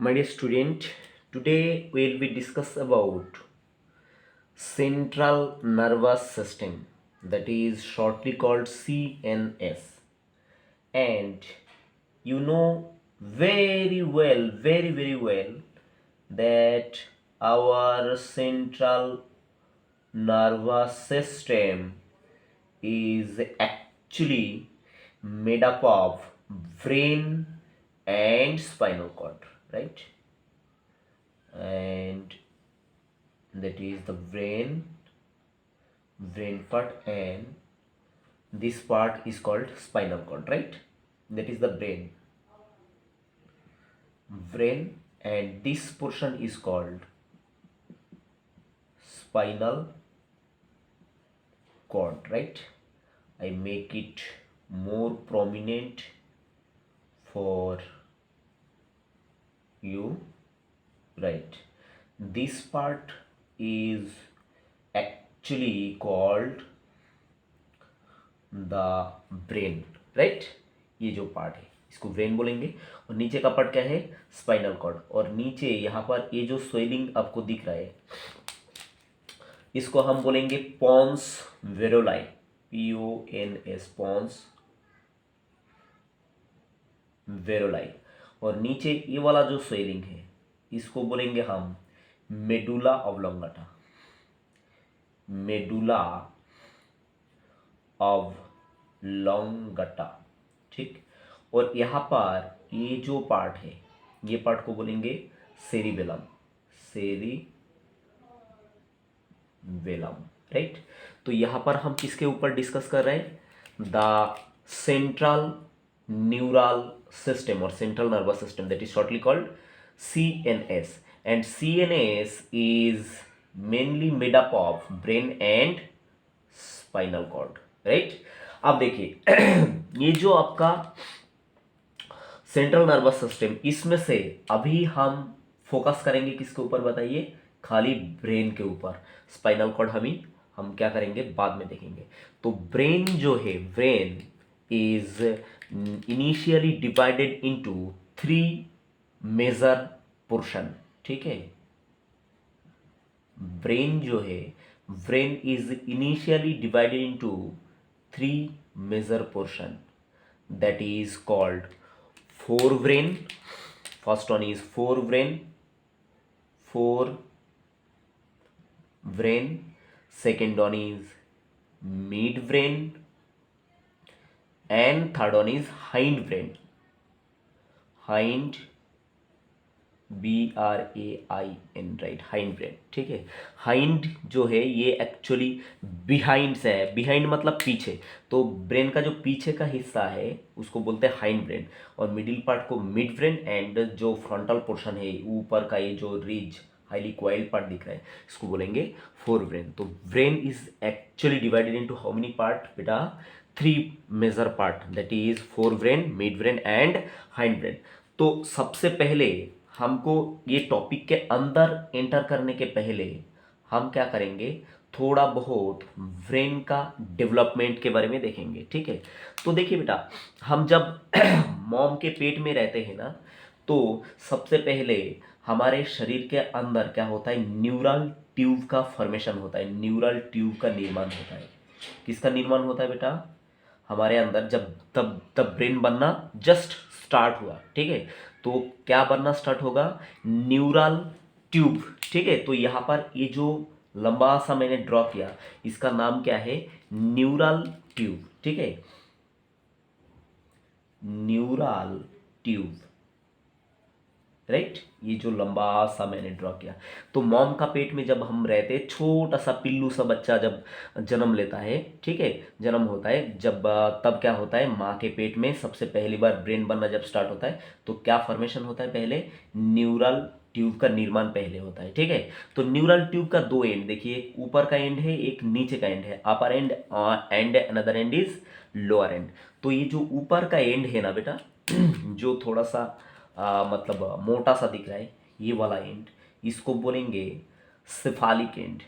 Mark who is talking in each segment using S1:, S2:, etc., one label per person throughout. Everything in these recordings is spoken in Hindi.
S1: My dear student, today we'll be discuss about central nervous system, that is shortly called CNS. And you know very well that our central nervous system is actually made up of brain and spinal cord, right? And that is the brain part, and this part is called spinal cord, right? That is the brain, and this portion is called spinal cord, right? I make it more prominent for you, right? This part is actually called the brain, right? ये जो पार्ट है इसको ब्रेन बोलेंगे, और नीचे का पार्ट क्या है? Spinal cord. और नीचे यहाँ पर ये जो स्वेलिंग आपको दिख रहा है इसको हम बोलेंगे पॉन्स वेरोलाई, PONS, पॉन्स वेरोलाई। और नीचे ये वाला जो स्वेलिंग है इसको बोलेंगे हम मेडुला ऑब्लोंगाटा, मेडुला ऑब्लोंगाटा, ठीक? और यहाँ पर ये जो पार्ट है ये पार्ट को बोलेंगे सेरिबेलम, सेरिबेलम, राइट? तो यहाँ पर हम किसके ऊपर डिस्कस कर रहे हैं? द सेंट्रल न्यूरल सिस्टम और central nervous system, that is shortly called CNS, and CNS is mainly made up of brain and spinal cord, right? अब देखिए ये जो आपका सेंट्रल नर्वस सिस्टम, इसमें से अभी हम फोकस करेंगे किसके ऊपर बताइए? खाली ब्रेन के ऊपर। स्पाइनल कॉर्ड हम क्या करेंगे बाद में देखेंगे। तो ब्रेन जो है, brain is initially divided into 3 major portion, ठीक है? ब्रेन जो है, brain is initially divided into 3 major portion, that is called forebrain. First one is forebrain, second one is midbrain, and third one is hindbrain, BRAIN, right? Hind brain, ठीक है? हाइंड जो है ये एक्चुअली बिहाइंड से है। बिहाइंड मतलब पीछे, तो ब्रेन का जो पीछे का हिस्सा है उसको बोलते हैं हाइंड ब्रेन, और मिडिल पार्ट को मिड ब्रेन, एंड जो फ्रंटल पोर्शन है ऊपर का ये जो रिज हाईली क्वाइल्ड पार्ट दिख रहा है इसको बोलेंगे फोर ब्रेन। तो brain is actually divided into how many part बेटा? 3 major part, that is forebrain, midbrain and hindbrain. तो सबसे पहले हमको ये टॉपिक के अंदर एंटर करने के पहले हम क्या करेंगे? थोड़ा बहुत ब्रेन का डेवलपमेंट के बारे में देखेंगे, ठीक है? तो देखिए बेटा, हम जब मॉम के पेट में रहते हैं ना, तो सबसे पहले हमारे शरीर के अंदर क्या होता है? न्यूरल ट्यूब का फॉर्मेशन होता है, न्यूरल ट्यूब का निर्माण होता है। किसका निर्माण होता है बेटा? हमारे अंदर जब तब ब्रेन बनना जस्ट स्टार्ट हुआ, ठीक है? तो क्या बनना स्टार्ट होगा? न्यूरल ट्यूब, ठीक है? तो यहाँ पर ये जो लंबा सा मैंने ड्रॉ किया इसका नाम क्या है? न्यूरल ट्यूब, ठीक है? Neural tube, right? ये जो लंबा सा मैंने ड्रॉ किया, तो मॉम का पेट में जब हम रहते, छोटा सा पिल्लू सा बच्चा जब जन्म लेता है, ठीक है, जन्म होता है जब, तब क्या होता है? माँ के पेट में सबसे पहली बार ब्रेन बनना जब स्टार्ट होता है तो क्या फॉर्मेशन होता है? पहले न्यूरल ट्यूब का निर्माण पहले होता है, ठीक है? तो न्यूरल ट्यूब का 2 एंड देखिए, एक ऊपर का एंड है, एक नीचे का एंड है, upper end and another end is lower end. तो ये जो ऊपर का एंड है ना बेटा, जो थोड़ा सा मतलब मोटा सा दिख रहा है, ये वाला एंड, इसको बोलेंगे सेफालिक एंड,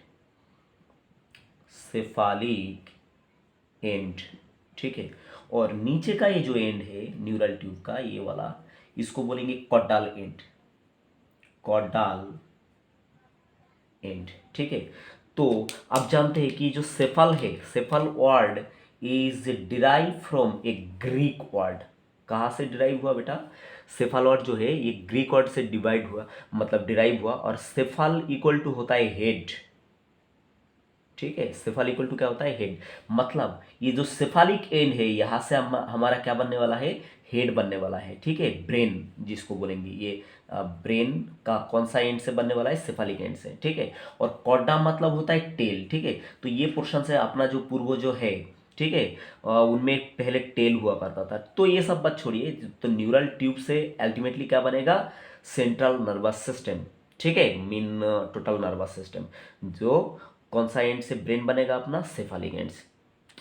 S1: सेफालिक एंड, ठीक है? और नीचे का ये जो एंड है न्यूरल ट्यूब का, ये वाला, इसको बोलेंगे कॉडल एंड, कॉडाल एंड, ठीक है। तो आप जानते हैं कि जो सेफल है, cephal word is derive from a Greek word. कहाँ से डिराइव हुआ बेटा? सेफल वर्ड जो है ये ग्रीक वर्ड से डिवाइड हुआ, मतलब डिराइव हुआ। और सेफल इक्वल टू होता है हेड, ठीक है। सेफाल इक्वल टू क्या होता है? हेड। मतलब ये जो सेफालिक एंड है यहाँ से हमारा क्या बनने वाला है? हेड बनने वाला है, ठीक है। ब्रेन जिसको बोलेंगे, ये ब्रेन का कौन सा एंड से बनने वाला है? सेफालिक एंड से, ठीक है। और कॉडा मतलब होता है टेल, ठीक है। तो ये पोर्शन से अपना जो पूर्वज है, ठीक है, उनमें पहले टेल हुआ करता था। तो ये सब बात छोड़िए, तो न्यूरल ट्यूब से अल्टीमेटली क्या बनेगा? सेंट्रल नर्वस सिस्टम, ठीक है, मीन टोटल नर्वस सिस्टम। जो कौन सा एंड से ब्रेन बनेगा? अपना सेफालिक एंड से,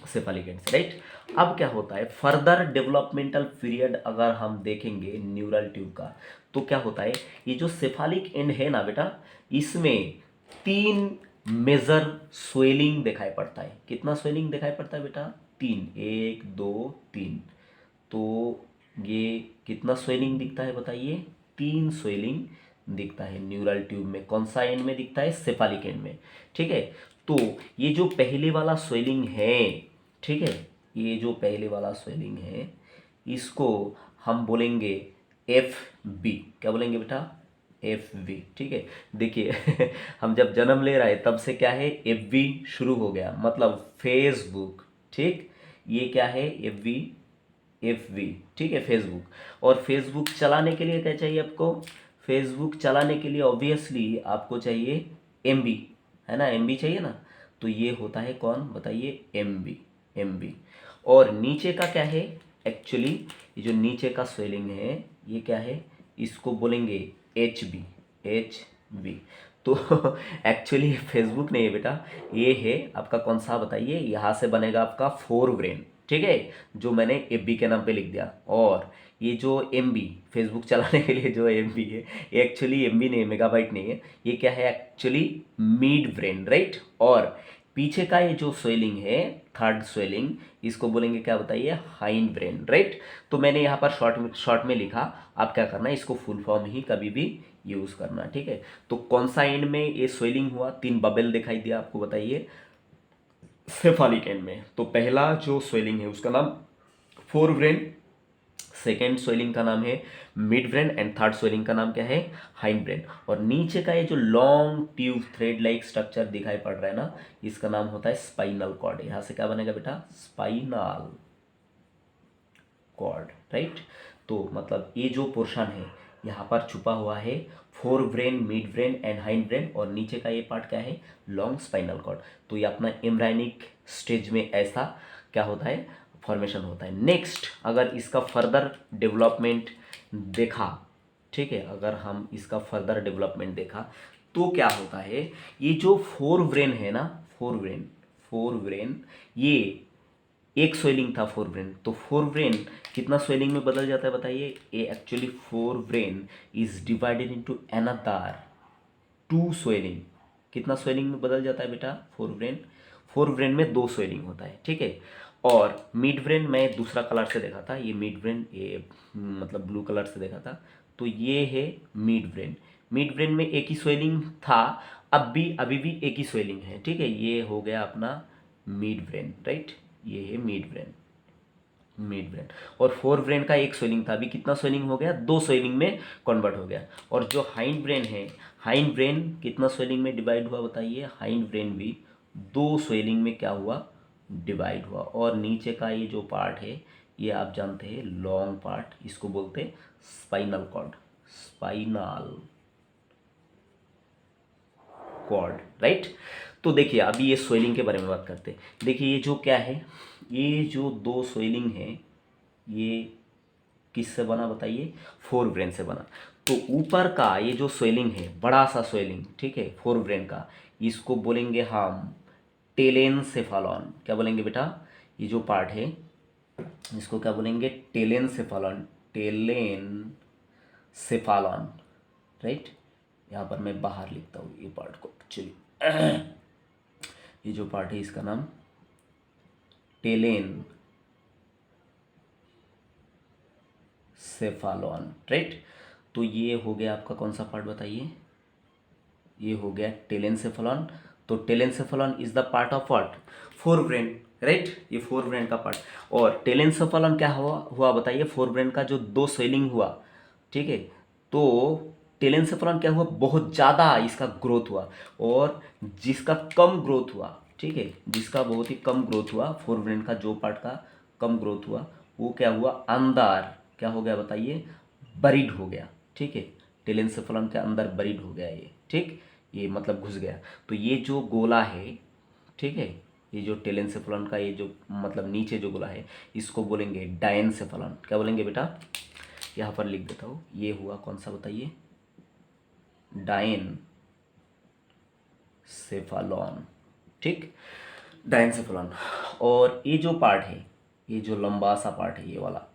S1: सेफालिक एंड से, राइट। अब क्या होता है फर्दर डेवलपमेंटल पीरियड अगर हम देखेंगे न्यूरल ट्यूब का, तो क्या होता है? ये जो सेफालिक एंड है ना बेटा, इसमें 3 मेजर स्वेलिंग दिखाई पड़ता है। कितना स्वेलिंग दिखाई पड़ता है बेटा? 3, 1 2 3। तो ये कितना स्वेलिंग दिखता है बताइए? 3 स्वेलिंग दिखता है न्यूरल ट्यूब में। कौन सा एंड में दिखता है? सेफालिक एंड में, ठीक है। तो ये जो पहले वाला स्वेलिंग है, ठीक है, ये जो पहले वाला स्वेलिंग है, इसको हम बोलेंगे एफ बी। क्या बोलेंगे बेटा? एफ बी, ठीक है। देखिए हम जब जन्म ले रहा है तब से क्या है? एफ बी शुरू हो गया, मतलब फेसबुक, ठीक। ये क्या है? एफ बी, एफ वी, ठीक है, फेसबुक। और फेसबुक चलाने के लिए क्या चाहिए आपको? फेसबुक चलाने के लिए ऑब्वियसली आपको चाहिए एम बी, है ना, एम बी चाहिए ना। तो ये होता है कौन बताइए? M B, M B. और नीचे का क्या है? एक्चुअली ये जो नीचे का स्वेलिंग है ये क्या है? इसको बोलेंगे एच बी, एच बी। तो एक्चुअली फेसबुक नहीं है बेटा, ये है आपका कौन सा बताइए? यहाँ से बनेगा आपका फोर ब्रेन, ठीक है, जो मैंने एफ बी के नाम पे लिख दिया। और ये जो एम बी, फेसबुक चलाने के लिए जो एम बी है, ये एक्चुअली एम बी नहीं है, मेगाबाइट नहीं है, ये क्या है? Actually mid brain, right. और पीछे का ये जो स्वेलिंग है, थर्ड स्वेलिंग, इसको बोलेंगे क्या बताइए? Hind brain, right. तो मैंने यहाँ पर शॉर्ट में लिखा, आप क्या करना है? इसको फुल फॉर्म ही कभी भी यूज़ करना, ठीक है। तो कौन सा एंड में ये स्वेलिंग हुआ? 3 बबल दिखाई दिया आपको, बताइए? सेफालिक एंड में। तो पहला जो स्वेलिंग है उसका नाम फोर ब्रेन, सेकेंड स्वेलिंग का नाम है mid brain, and third swelling का नाम क्या है? Hind brain. और नीचे का ये जो long tube thread like structure दिखाई पड़ रहा है ना, इसका नाम होता है स्पाइनल कॉर्ड। यहां से क्या बनेगा बेटा? Spinal cord, right. तो मतलब ये जो पोर्शन है यहाँ पर छुपा हुआ है forebrain, midbrain and hindbrain, और नीचे का ये पार्ट क्या है? Long spinal cord. तो ये अपना एम्ब्रायनिक स्टेज में ऐसा क्या होता है? फॉर्मेशन होता है। नेक्स्ट अगर इसका फर्दर डेवलपमेंट देखा, ठीक है, अगर हम इसका फर्दर डेवलपमेंट देखा तो क्या होता है? ये जो फोर ब्रेन है ना, फोर ब्रेन, फोर ब्रेन, ये एक स्वेलिंग था फोर ब्रेन, तो फोर ब्रेन कितना स्वेलिंग में बदल जाता है बताइए? ये actually fore brain is divided into another 2 swelling. कितना स्वेलिंग में बदल जाता है बेटा? फोर ब्रेन, फोर ब्रेन में 2 स्वेलिंग होता है, ठीक है। और मिड ब्रेन मैं दूसरा कलर से देखा था, ये मिड ब्रेन, ये मतलब ब्लू कलर से देखा था। तो ये है मिड ब्रेन। मिड ब्रेन में एक ही स्वेलिंग था, अभी भी एक ही स्वेलिंग है, ठीक है। ये हो गया अपना मिड ब्रेन, राइट। ये है मिड ब्रेन, मिड ब्रेन। और फोर ब्रेन का एक स्वेलिंग था, अभी कितना स्वेलिंग हो गया? 2 स्वेलिंग में कन्वर्ट हो गया। और जो हाइंड ब्रेन है, हाइंड ब्रेन कितना स्वेलिंग में डिवाइड हुआ बताइए? हाइंड ब्रेन भी 2 स्वेलिंग में क्या हुआ? डिवाइड हुआ। और नीचे का ये जो पार्ट है, ये आप जानते हैं लॉन्ग पार्ट, इसको बोलते हैं spinal cord, spinal cord, right. तो देखिए अभी ये स्वेलिंग के बारे में बात करते हैं। देखिए ये जो क्या है, ये जो 2 स्वेलिंग है, ये किससे बना बताइए? फोर ब्रेन से बना। तो ऊपर का ये जो स्वेलिंग है, बड़ा सा स्वेलिंग, ठीक है, फोर ब्रेन का, इसको बोलेंगे हम टेलेनसेफालॉन। क्या बोलेंगे बेटा? ये जो पार्ट है इसको क्या बोलेंगे? टेलेनसेफालॉन, टेलेनसेफालॉन, राइट। यहाँ पर मैं बाहर लिखता हूँ ये पार्ट को, एक्चुअली ये जो पार्ट है इसका नाम टेलेन सेफालॉन, राइट। तो ये हो गया आपका कौन सा पार्ट बताइए, ये हो गया टेलेंसेफलॉन। तो telencephalon is the part of what, forebrain, right, ये फोर ब्रेन का पार्ट। और टेलेंसेफलॉन क्या हुआ बताइए, फोर ब्रेन का जो दो स्वेलिंग हुआ, ठीक है, तो टेलेंसेफलॉन क्या हुआ, बहुत ज़्यादा इसका ग्रोथ हुआ। और जिसका कम ग्रोथ हुआ, ठीक है, जिसका बहुत ही कम ग्रोथ हुआ, फोर ब्रेन का जो पार्ट का कम ग्रोथ हुआ, वो क्या हुआ, अंदर क्या हो गया बताइए, बरीड हो गया, ठीक है, टेलेंसेफलॉन के अंदर बरीड हो गया ये, ठीक, ये मतलब घुस गया। तो ये जो गोला है, ठीक है, ये जो टेलेंसेफलॉन का ये जो मतलब नीचे जो गोला है, इसको बोलेंगे डायनसेफलॉन। क्या बोलेंगे बेटा, यहाँ पर लिख देता हूँ, ये हुआ कौन सा बताइए, डायन सेफालॉन, ठीक, डायनसेफलॉन। और ये जो पार्ट है, ये जो लंबा सा पार्ट है, ये वाला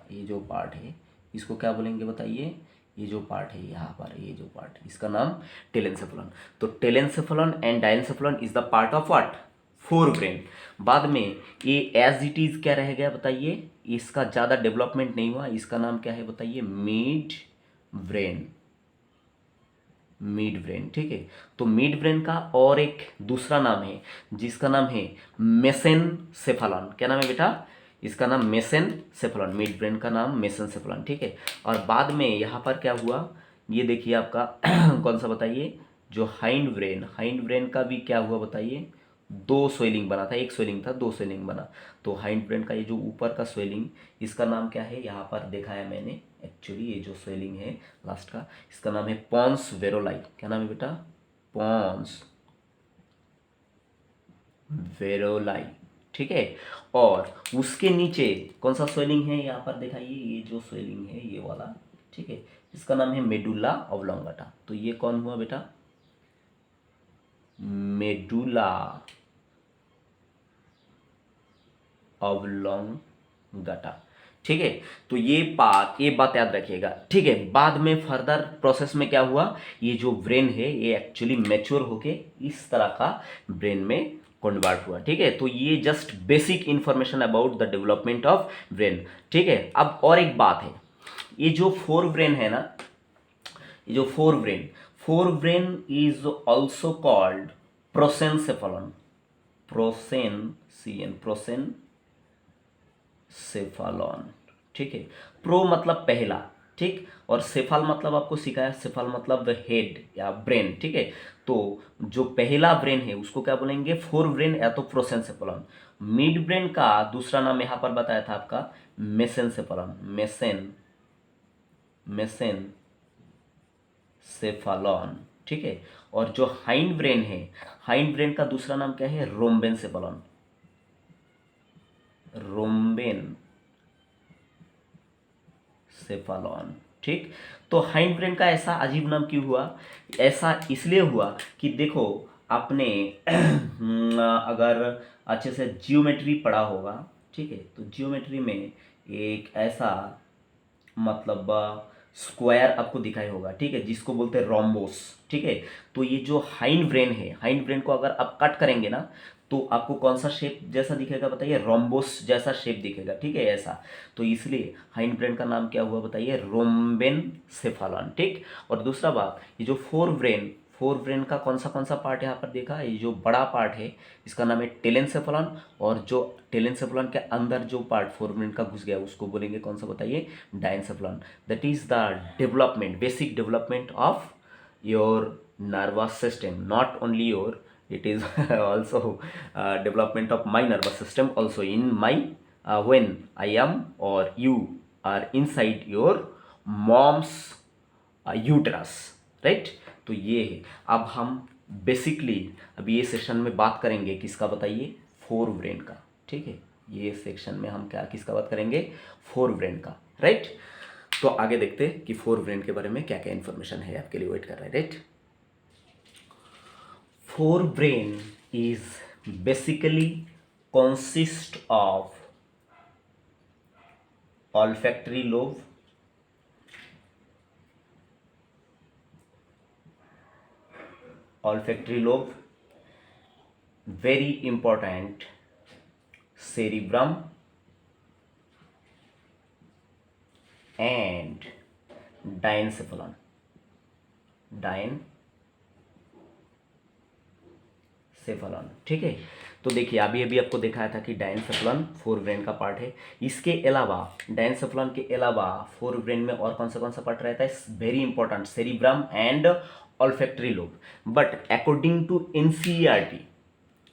S1: ये जो पार्ट है, इसको क्या बोलेंगे बताइए, ये जो पार्ट है यहाँ पर, ये जो पार्ट है, इसका नाम टेलेंसेफलॉन। तो telencephalon and diencephalon is the part of what, forebrain. बाद में ये एज इट इज क्या रह गया बताइए, इसका ज़्यादा डेवलपमेंट नहीं हुआ, इसका नाम क्या है बताइए, मिड ब्रेन, मिड ब्रेन, ठीक है। तो मिड ब्रेन का और एक दूसरा नाम है, जिसका नाम है मेसेनसेफलॉन। क्या नाम है बेटा, इसका नाम मेसेनसेफलॉन, मिड ब्रेन का नाम मेसेनसेफलॉन, ठीक है। और बाद में यहाँ पर क्या हुआ, ये देखिए आपका कौन सा बताइए, जो हाइंड ब्रेन का भी क्या हुआ बताइए, दो स्वेलिंग बना था, एक स्वेलिंग था, दो स्वेलिंग बना। तो हाइंड ब्रेन का ये जो ऊपर का स्वेलिंग, इसका नाम क्या है, यहाँ पर देखा है मैंने, एक्चुअली ये जो स्वेलिंग है लास्ट का, इसका नाम है पॉन्स वेरोलाई। क्या नाम है बेटा, पॉन्स वेरोलाई, ठीक है। और उसके नीचे कौन सा स्वेलिंग है, यहाँ पर दिखाइए, ये जो स्वेलिंग है ये वाला, ठीक है, इसका नाम है मेडुला ऑब्लोंगाटा। तो ये कौन हुआ बेटा, मेडुला ऑब्लोंगाटा, ठीक है। तो ये बात याद रखिएगा, ठीक है। बाद में फर्दर प्रोसेस में क्या हुआ, ये जो ब्रेन है ये एक्चुअली मैच्योर होके इस तरह का ब्रेन में कन्वर्ट हुआ, ठीक है। तो ये just basic information about the development of brain, ठीक है। अब और एक बात है, ये जो फोर ब्रेन है ना, ये जो forebrain is also called prosencephalon, cephalon, ठीक है। प्रो मतलब पहला, ठीक, और सेफाल मतलब आपको सिखाया, सेफाल मतलब हेड या ब्रेन, ठीक है। तो जो पहला ब्रेन है उसको क्या बोलेंगे, फोर ब्रेन या तो प्रोसेनसेफलॉन। मिड ब्रेन का दूसरा नाम यहाँ पर बताया था आपका मेसेनसेफलॉन, मेसेनसेफलॉन, ठीक है। और जो हाइंड ब्रेन है, हाइंड ब्रेन का दूसरा नाम क्या है, रोम्बेनसेफलॉन, सेफालॉन, ठीक। तो हाइंड ब्रेन का ऐसा अजीब नाम क्यों हुआ, ऐसा इसलिए हुआ कि देखो आपने अगर अच्छे से जियोमेट्री पढ़ा होगा, ठीक है, तो जियोमेट्री में एक ऐसा मतलब स्क्वायर आपको दिखाई होगा, ठीक है, जिसको बोलते हैं रोम्बोस, ठीक है। तो ये जो हाइंड ब्रेन है, हाइंड ब्रेन को अगर आप कट करेंगे ना, तो आपको कौन सा शेप जैसा दिखेगा बताइए, रोम्बोस जैसा शेप दिखेगा, ठीक है, ऐसा। तो इसलिए हाइंड ब्रेन का नाम क्या हुआ बताइए, रोम्बेन सेफालॉन, ठीक। और दूसरा बात, ये जो फोर ब्रेन का कौन सा पार्ट यहाँ पर देखा, ये जो बड़ा पार्ट है इसका नाम है टेलेंसेफलॉन। और जो टेलेंसेफलॉन के अंदर जो पार्ट फोर ब्रेन का घुस गया उसको बोलेंगे कौन सा बताइए, diencephalon. That is the development, basic development of your nervous system, not only your, it is also development of my nervous system also in my when I am or you are inside your mom's uterus, right. तो ये है, अब हम बेसिकली अभी ये सेक्शन में बात करेंगे किसका बताइए, फोर ब्रेन का, ठीक है। ये सेक्शन में हम क्या किसका बात करेंगे, फोर ब्रेन का, राइट। तो आगे देखते हैं कि फोर ब्रेन के बारे में क्या क्या इंफॉर्मेशन है, आपके लिए वेट कर रहा है, right. Fore brain is basically consist of olfactory lobe, very important, cerebrum and डायनसेफलॉन, डायनसेफलॉन, ठीक है। तो देखिए अभी अभी आपको दिखाया था कि डायनसेफलॉन फोर ब्रेन का पार्ट है। इसके अलावा डायनसेफलॉन के अलावा फोर ब्रेन में और कौन सा पार्ट रहता है, very important, cerebrum and olfactory lobe. But according to NCERT,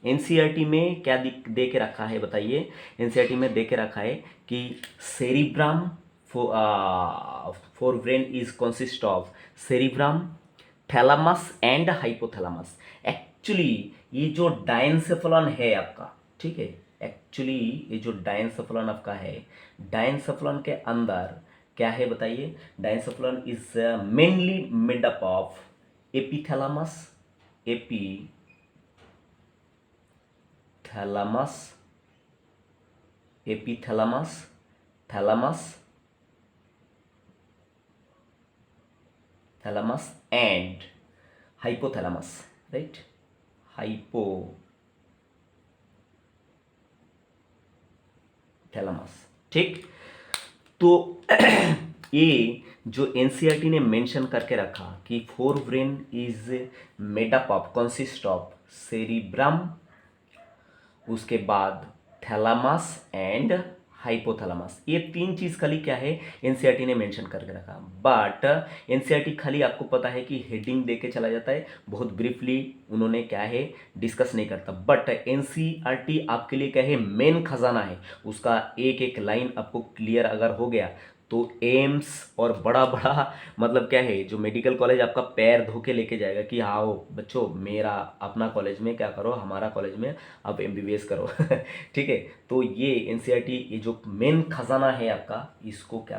S1: NCERT में क्या दे के रखा है बताइए, एनसीईआरटी में दे के रखा है कि cerebrum fore brain is consist of cerebrum, thalamus and hypothalamus. Actually ये जो डायनसेफलॉन है आपका, ठीक है, एक्चुअली ये जो डायनसेफलॉन आपका है, डायनसेफलॉन के अंदर क्या है बताइए, diencephalon is mainly made up of epithalamus, epithalamus, thalamus and hypothalamus, right, hypothalamus, ठीक। तो ये जो एनसीईआरटी ने मेंशन करके रखा कि forebrain is made up of, consist of cerebrum, उसके बाद थैलामस एंड हाइपोथैलामस, ये तीन चीज खाली क्या है एनसीईआरटी ने मेंशन करके रखा। बट एनसीईआरटी खाली आपको पता है कि हेडिंग दे के चला जाता है, बहुत ब्रीफली उन्होंने क्या है डिस्कस नहीं करता। बट एनसीईआरटी आपके लिए क्या है, मेन खजाना है, उसका एक एक लाइन आपको क्लियर अगर हो गया तो एम्स और बड़ा बड़ा मतलब क्या है, जो मेडिकल कॉलेज आपका पैर धो के लेके जाएगा कि आओ बच्चों मेरा अपना कॉलेज में क्या करो, हमारा कॉलेज में आप एमबीबीएस करो ठीक है। तो ये एनसीईआरटी, ये जो मेन खजाना है आपका, इसको क्या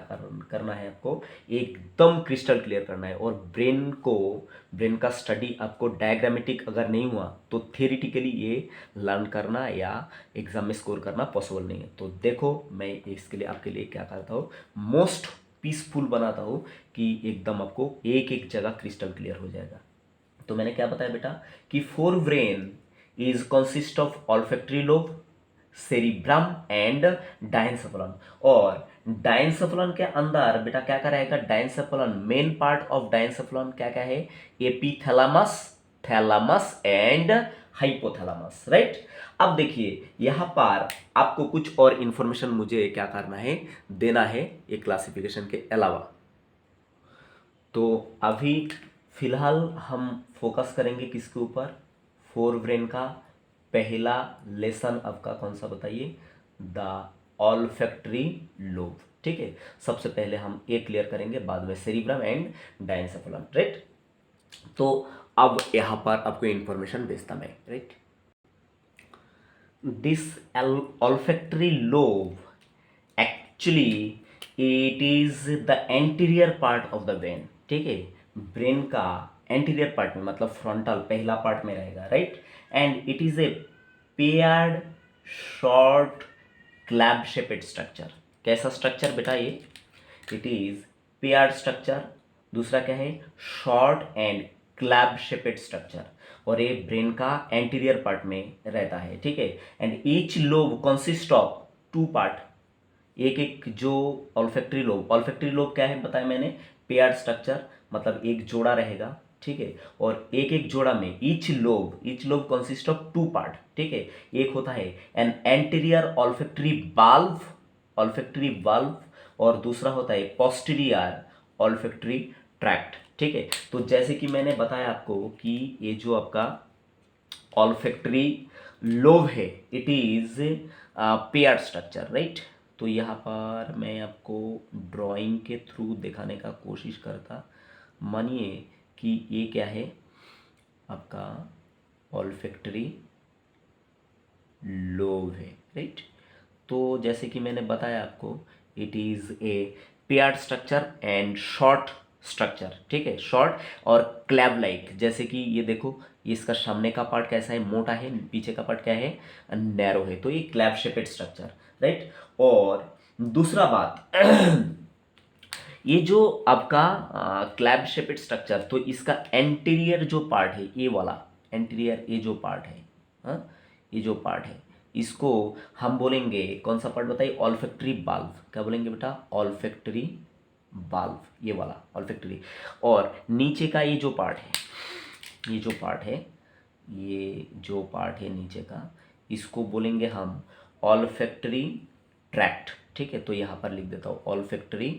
S1: करना है आपको, एकदम क्रिस्टल क्लियर करना है। और ब्रेन का स्टडी आपको डायग्रामेटिक अगर नहीं हुआ तो थियोरिटिकली ये लर्न करना या एग्जाम में स्कोर करना पॉसिबल नहीं है। तो देखो मैं इसके लिए आपके लिए क्या करता हूँ, मोस्ट पीसफुल बनाता हूँ कि एकदम आपको एक एक जगह क्रिस्टल क्लियर हो जाएगा। तो मैंने क्या बताया बेटा कि forebrain is consist of olfactory lobe, cerebrum and diencephalon. और डायनसेफलॉन के अंदर बेटा क्या क्या रहेगा, diencephalon main part of diencephalon क्या क्या है, epithalamus, thalamus and hypothalamus, right. अब देखिए यहां पर आपको कुछ और इंफॉर्मेशन मुझे क्या करना है, देना है ये क्लासिफिकेशन के अलावा। तो अभी फिलहाल हम फोकस करेंगे किसके ऊपर, फोर ब्रेन का पहला लेसन आपका कौन सा बताइए, द ऑल्फैक्टरी लोब, ठीक है। सबसे पहले हम ये क्लियर करेंगे, बाद में सेरिब्रम एंड डायनसेफलॉन, राइट। तो अब यहां पर आपको इंफॉर्मेशन भेजता मैं, right. This olfactory lobe actually it is the anterior part of the brain, ठीक है। ब्रेन का एंटीरियर पार्ट में मतलब फ्रंटल पहला पार्ट में रहेगा, right. And it is a paired short क्लैब shaped structure. कैसा स्ट्रक्चर बेटा ये, इट इज पेयर्ड स्ट्रक्चर, दूसरा क्या है शॉर्ट एंड क्लैब शेपेड स्ट्रक्चर, और ये ब्रेन का एंटीरियर पार्ट में रहता है, ठीक है। And each lobe consist of two part, एक एक जो ऑल्फैक्टरी लोब क्या है बताया मैंने, पेयर्ड स्ट्रक्चर मतलब एक जोड़ा रहेगा, ठीक है। और एक एक जोड़ा में each lobe consist of two part, ठीक है। एक होता है एन एंटीरियर ऑल्फैक्टरी वाल्व और दूसरा होता है पोस्टीरियर ऑल्फैक्टरी ट्रैक्ट, ठीक है। तो जैसे कि मैंने बताया आपको कि ये जो आपका ऑल्फैक्टरी लोब है it is paired structure, right. तो यहाँ पर मैं आपको ड्राइंग के थ्रू दिखाने का कोशिश करता, मानिए कि ये क्या है आपका ऑल्फैक्टरी लोब है, राइट। तो जैसे कि मैंने बताया आपको it is a paired structure and short structure, ठीक है, शॉर्ट और क्लैब लाइक। जैसे कि ये देखो इसका सामने का पार्ट कैसा है, मोटा है, पीछे का पार्ट क्या है, नैरो है, तो ये क्लैब शेपेड स्ट्रक्चर, राइट। और दूसरा बात ये जो आपका क्लैब शेपेड स्ट्रक्चर, तो इसका एंटीरियर जो पार्ट है ये वाला एंटीरियर, ये जो पार्ट है, हाँ, ये जो पार्ट है इसको हम बोलेंगे कौन सा पार्ट बताइए, ऑल्फैक्टरी वाल्व। क्या बोलेंगे बेटा, ऑल्फैक्टरी बाल्व, ये वाला ऑल्फैक्टरी। और नीचे का ये जो पार्ट है, ये जो पार्ट है, ये जो पार्ट है नीचे का, इसको बोलेंगे हम ऑल्फैक्टरी ट्रैक्ट। ठीक है, तो यहाँ पर लिख देता हूँ ऑल्फैक्टरी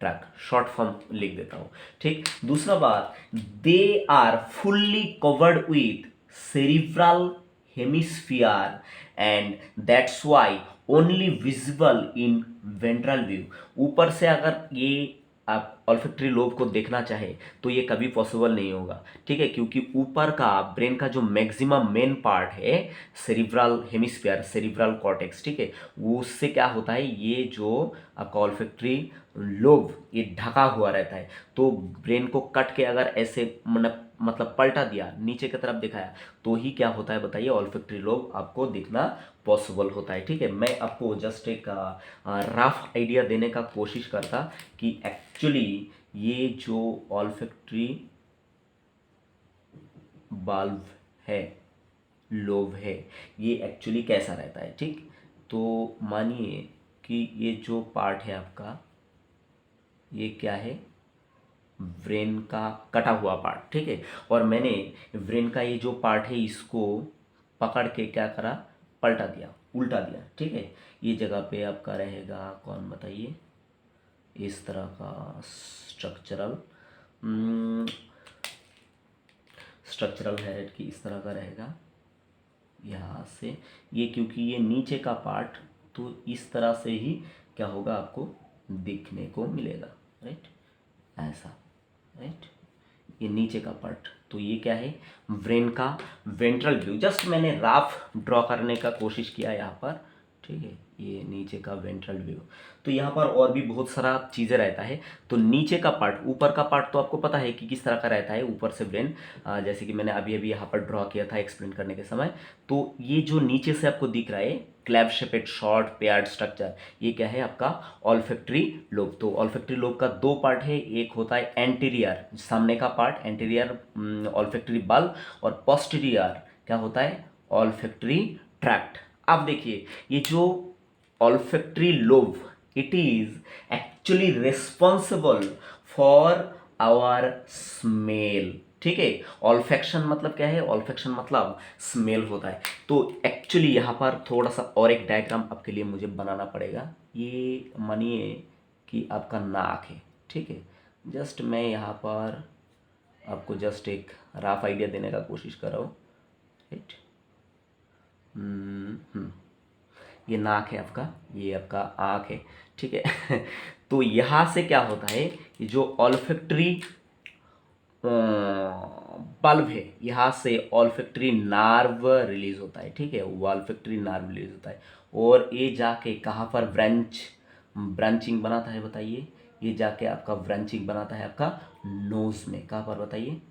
S1: ट्रैक, शॉर्ट फॉर्म लिख देता हूँ। ठीक, दूसरा बात, they are fully covered with cerebral hemisphere and that's why only visible in ventral view. ऊपर से अगर ये आप ऑल्फैक्टरी लोब को देखना चाहे तो ये कभी पॉसिबल नहीं होगा। ठीक है, क्योंकि ऊपर का ब्रेन का जो मैक्सिमम मेन पार्ट है सेरिब्रल हेमिस्फीयर, सेरिब्रल कॉर्टेक्स, ठीक है, वो उससे क्या होता है, ये जो आपका ऑल्फैक्टरी लोब ये ढका हुआ रहता है। तो ब्रेन को कट के अगर ऐसे मतलब पलटा दिया, नीचे की तरफ दिखाया, तो ही क्या होता है बताइए, ऑल्फैक्टरी लोब आपको दिखना पॉसिबल होता है। ठीक है, मैं आपको जस्ट एक रफ आइडिया देने का कोशिश करता कि एक्चुअली ये जो ऑल्फैक्टरी बाल्व है, लोब है, ये एक्चुअली कैसा रहता है। ठीक, तो मानिए कि ये जो पार्ट है आपका, ये क्या है, ब्रेन का कटा हुआ पार्ट। ठीक है, और मैंने ब्रेन का ये जो पार्ट है इसको पकड़ के क्या करा, पलटा दिया, उल्टा दिया। ठीक है, ये जगह पे आपका रहेगा कौन बताइए, इस तरह का स्ट्रक्चरल स्ट्रक्चरल हेड की इस तरह का रहेगा यहाँ से ये, क्योंकि ये नीचे का पार्ट, तो इस तरह से ही क्या होगा आपको दिखने को मिलेगा। राइट, ऐसा। राइट, ये नीचे का पार्ट, तो ये क्या है, ब्रेन का वेंट्रल व्यू। जस्ट मैंने राफ ड्रॉ करने का कोशिश किया यहाँ पर। ठीक है, ये नीचे का वेंट्रल व्यू। तो यहाँ पर और भी बहुत सारा चीज़ें रहता है। तो नीचे का पार्ट, ऊपर का पार्ट तो आपको पता है कि किस तरह का रहता है, ऊपर से ब्रेन, जैसे कि मैंने अभी अभी यहाँ पर ड्रॉ किया था एक्सप्लेन करने के समय। तो ये जो नीचे से आपको दिख रहा है क्लैव शेपेड शॉर्ट पेयर्ड स्ट्रक्चर, ये क्या है आपका ऑल्फैक्टरी लोब। तो ऑल्फैक्टरी लोब का दो पार्ट है, एक होता है एंटीरियर, सामने का पार्ट एंटीरियर ऑल्फैक्टरी बल्ब, और पोस्टीरियर क्या होता है, ऑल्फैक्टरी ट्रैक्ट। अब देखिए ये जो olfactory lobe, it is actually responsible for our smell। ठीक है, ऑल्फैक्शन मतलब क्या है, ऑल्फैक्शन मतलब स्मेल होता है। तो एक्चुअली यहाँ पर थोड़ा सा और एक डायग्राम आपके लिए मुझे बनाना पड़ेगा। ये मानिए कि आपका नाक है। ठीक है, जस्ट मैं यहाँ पर आपको जस्ट एक रफ आइडिया देने का कोशिश कर रहा हूँ। राइट, ये नाक है आपका, ये आपका आँख है। ठीक है तो यहाँ से क्या होता है, ये जो ऑल्फैक्टरी बल्ब है, यहाँ से ऑल्फैक्टरी नार्व रिलीज होता है। ठीक है, वो ऑल्फैक्टरी नार्व रिलीज होता है, और ये जाके कहाँ पर ब्रांचिंग बनाता है बताइए, ये जाके आपका ब्रांचिंग बनाता है आपका नोज में। कहाँ पर बताइए,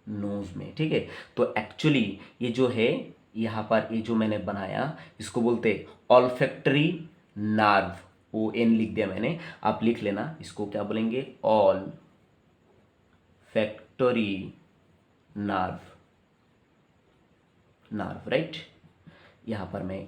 S1: नोज में। ठीक है, तो एक्चुअली ये जो है यहाँ पर, ये जो मैंने बनाया इसको बोलते ऑल्फैक्टरी नार्व, ओ एन लिख दिया मैंने, आप लिख लेना, इसको क्या बोलेंगे, ऑल्फैक्टरी नार्व, राइट। यहाँ पर मैं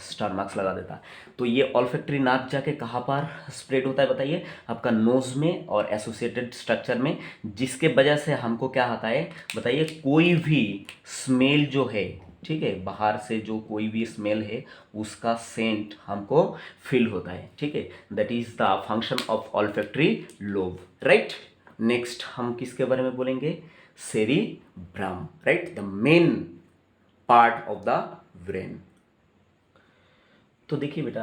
S1: स्टार मार्क्स लगा देता। तो ये ऑल्फैक्टरी नार्व जाके कहाँ पर स्प्रेड होता है बताइए, आपका नोज में और एसोसिएटेड स्ट्रक्चर में, जिसके वजह से हमको क्या आता है बताइए, कोई भी स्मेल जो है, ठीक है, बाहर से जो कोई भी स्मेल है उसका सेंट हमको फील होता है। ठीक है, that is the function of olfactory lobe. Right, next हम किसके बारे में बोलेंगे, cerebrum. Right, the main part of the brain. तो देखिए बेटा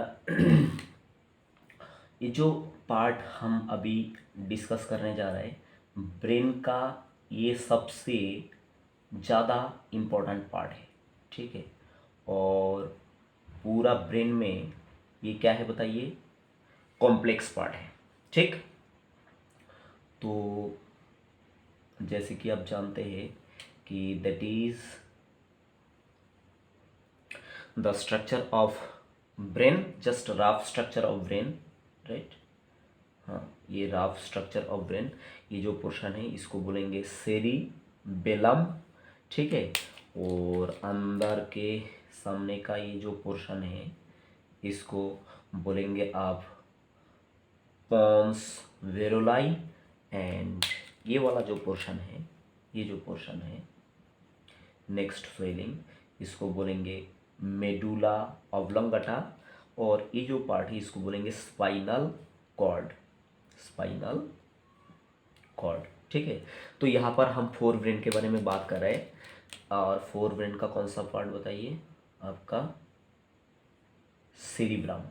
S1: ये जो पार्ट हम अभी डिस्कस करने जा रहे हैं ब्रेन का, ये सबसे ज़्यादा इम्पोर्टेंट पार्ट है। ठीक है, और पूरा ब्रेन में ये क्या है बताइए, कॉम्प्लेक्स पार्ट है। ठीक, तो जैसे कि आप जानते हैं कि that is the structure of brain, just rough structure of brain. Right, हाँ, ये रफ स्ट्रक्चर ऑफ ब्रेन, ये जो पोर्शन है इसको बोलेंगे सेरिबेलम। ठीक है, और अंदर के सामने का ये जो पोर्शन है इसको बोलेंगे आप पॉन्स वेरोलाई, एंड ये वाला जो पोर्शन है, ये जो पोर्शन है नेक्स्ट स्वेलिंग, इसको बोलेंगे मेडुला ऑब्लोंगेटा, और ये जो पार्ट है इसको बोलेंगे स्पाइनल कॉर्ड, स्पाइनल कॉर्ड। ठीक है, तो यहाँ पर हम फोर ब्रेन के बारे में बात कर रहे हैं, और फोर ब्रेन का कौन सा पार्ट बताइए, आपका सेरिब्रम।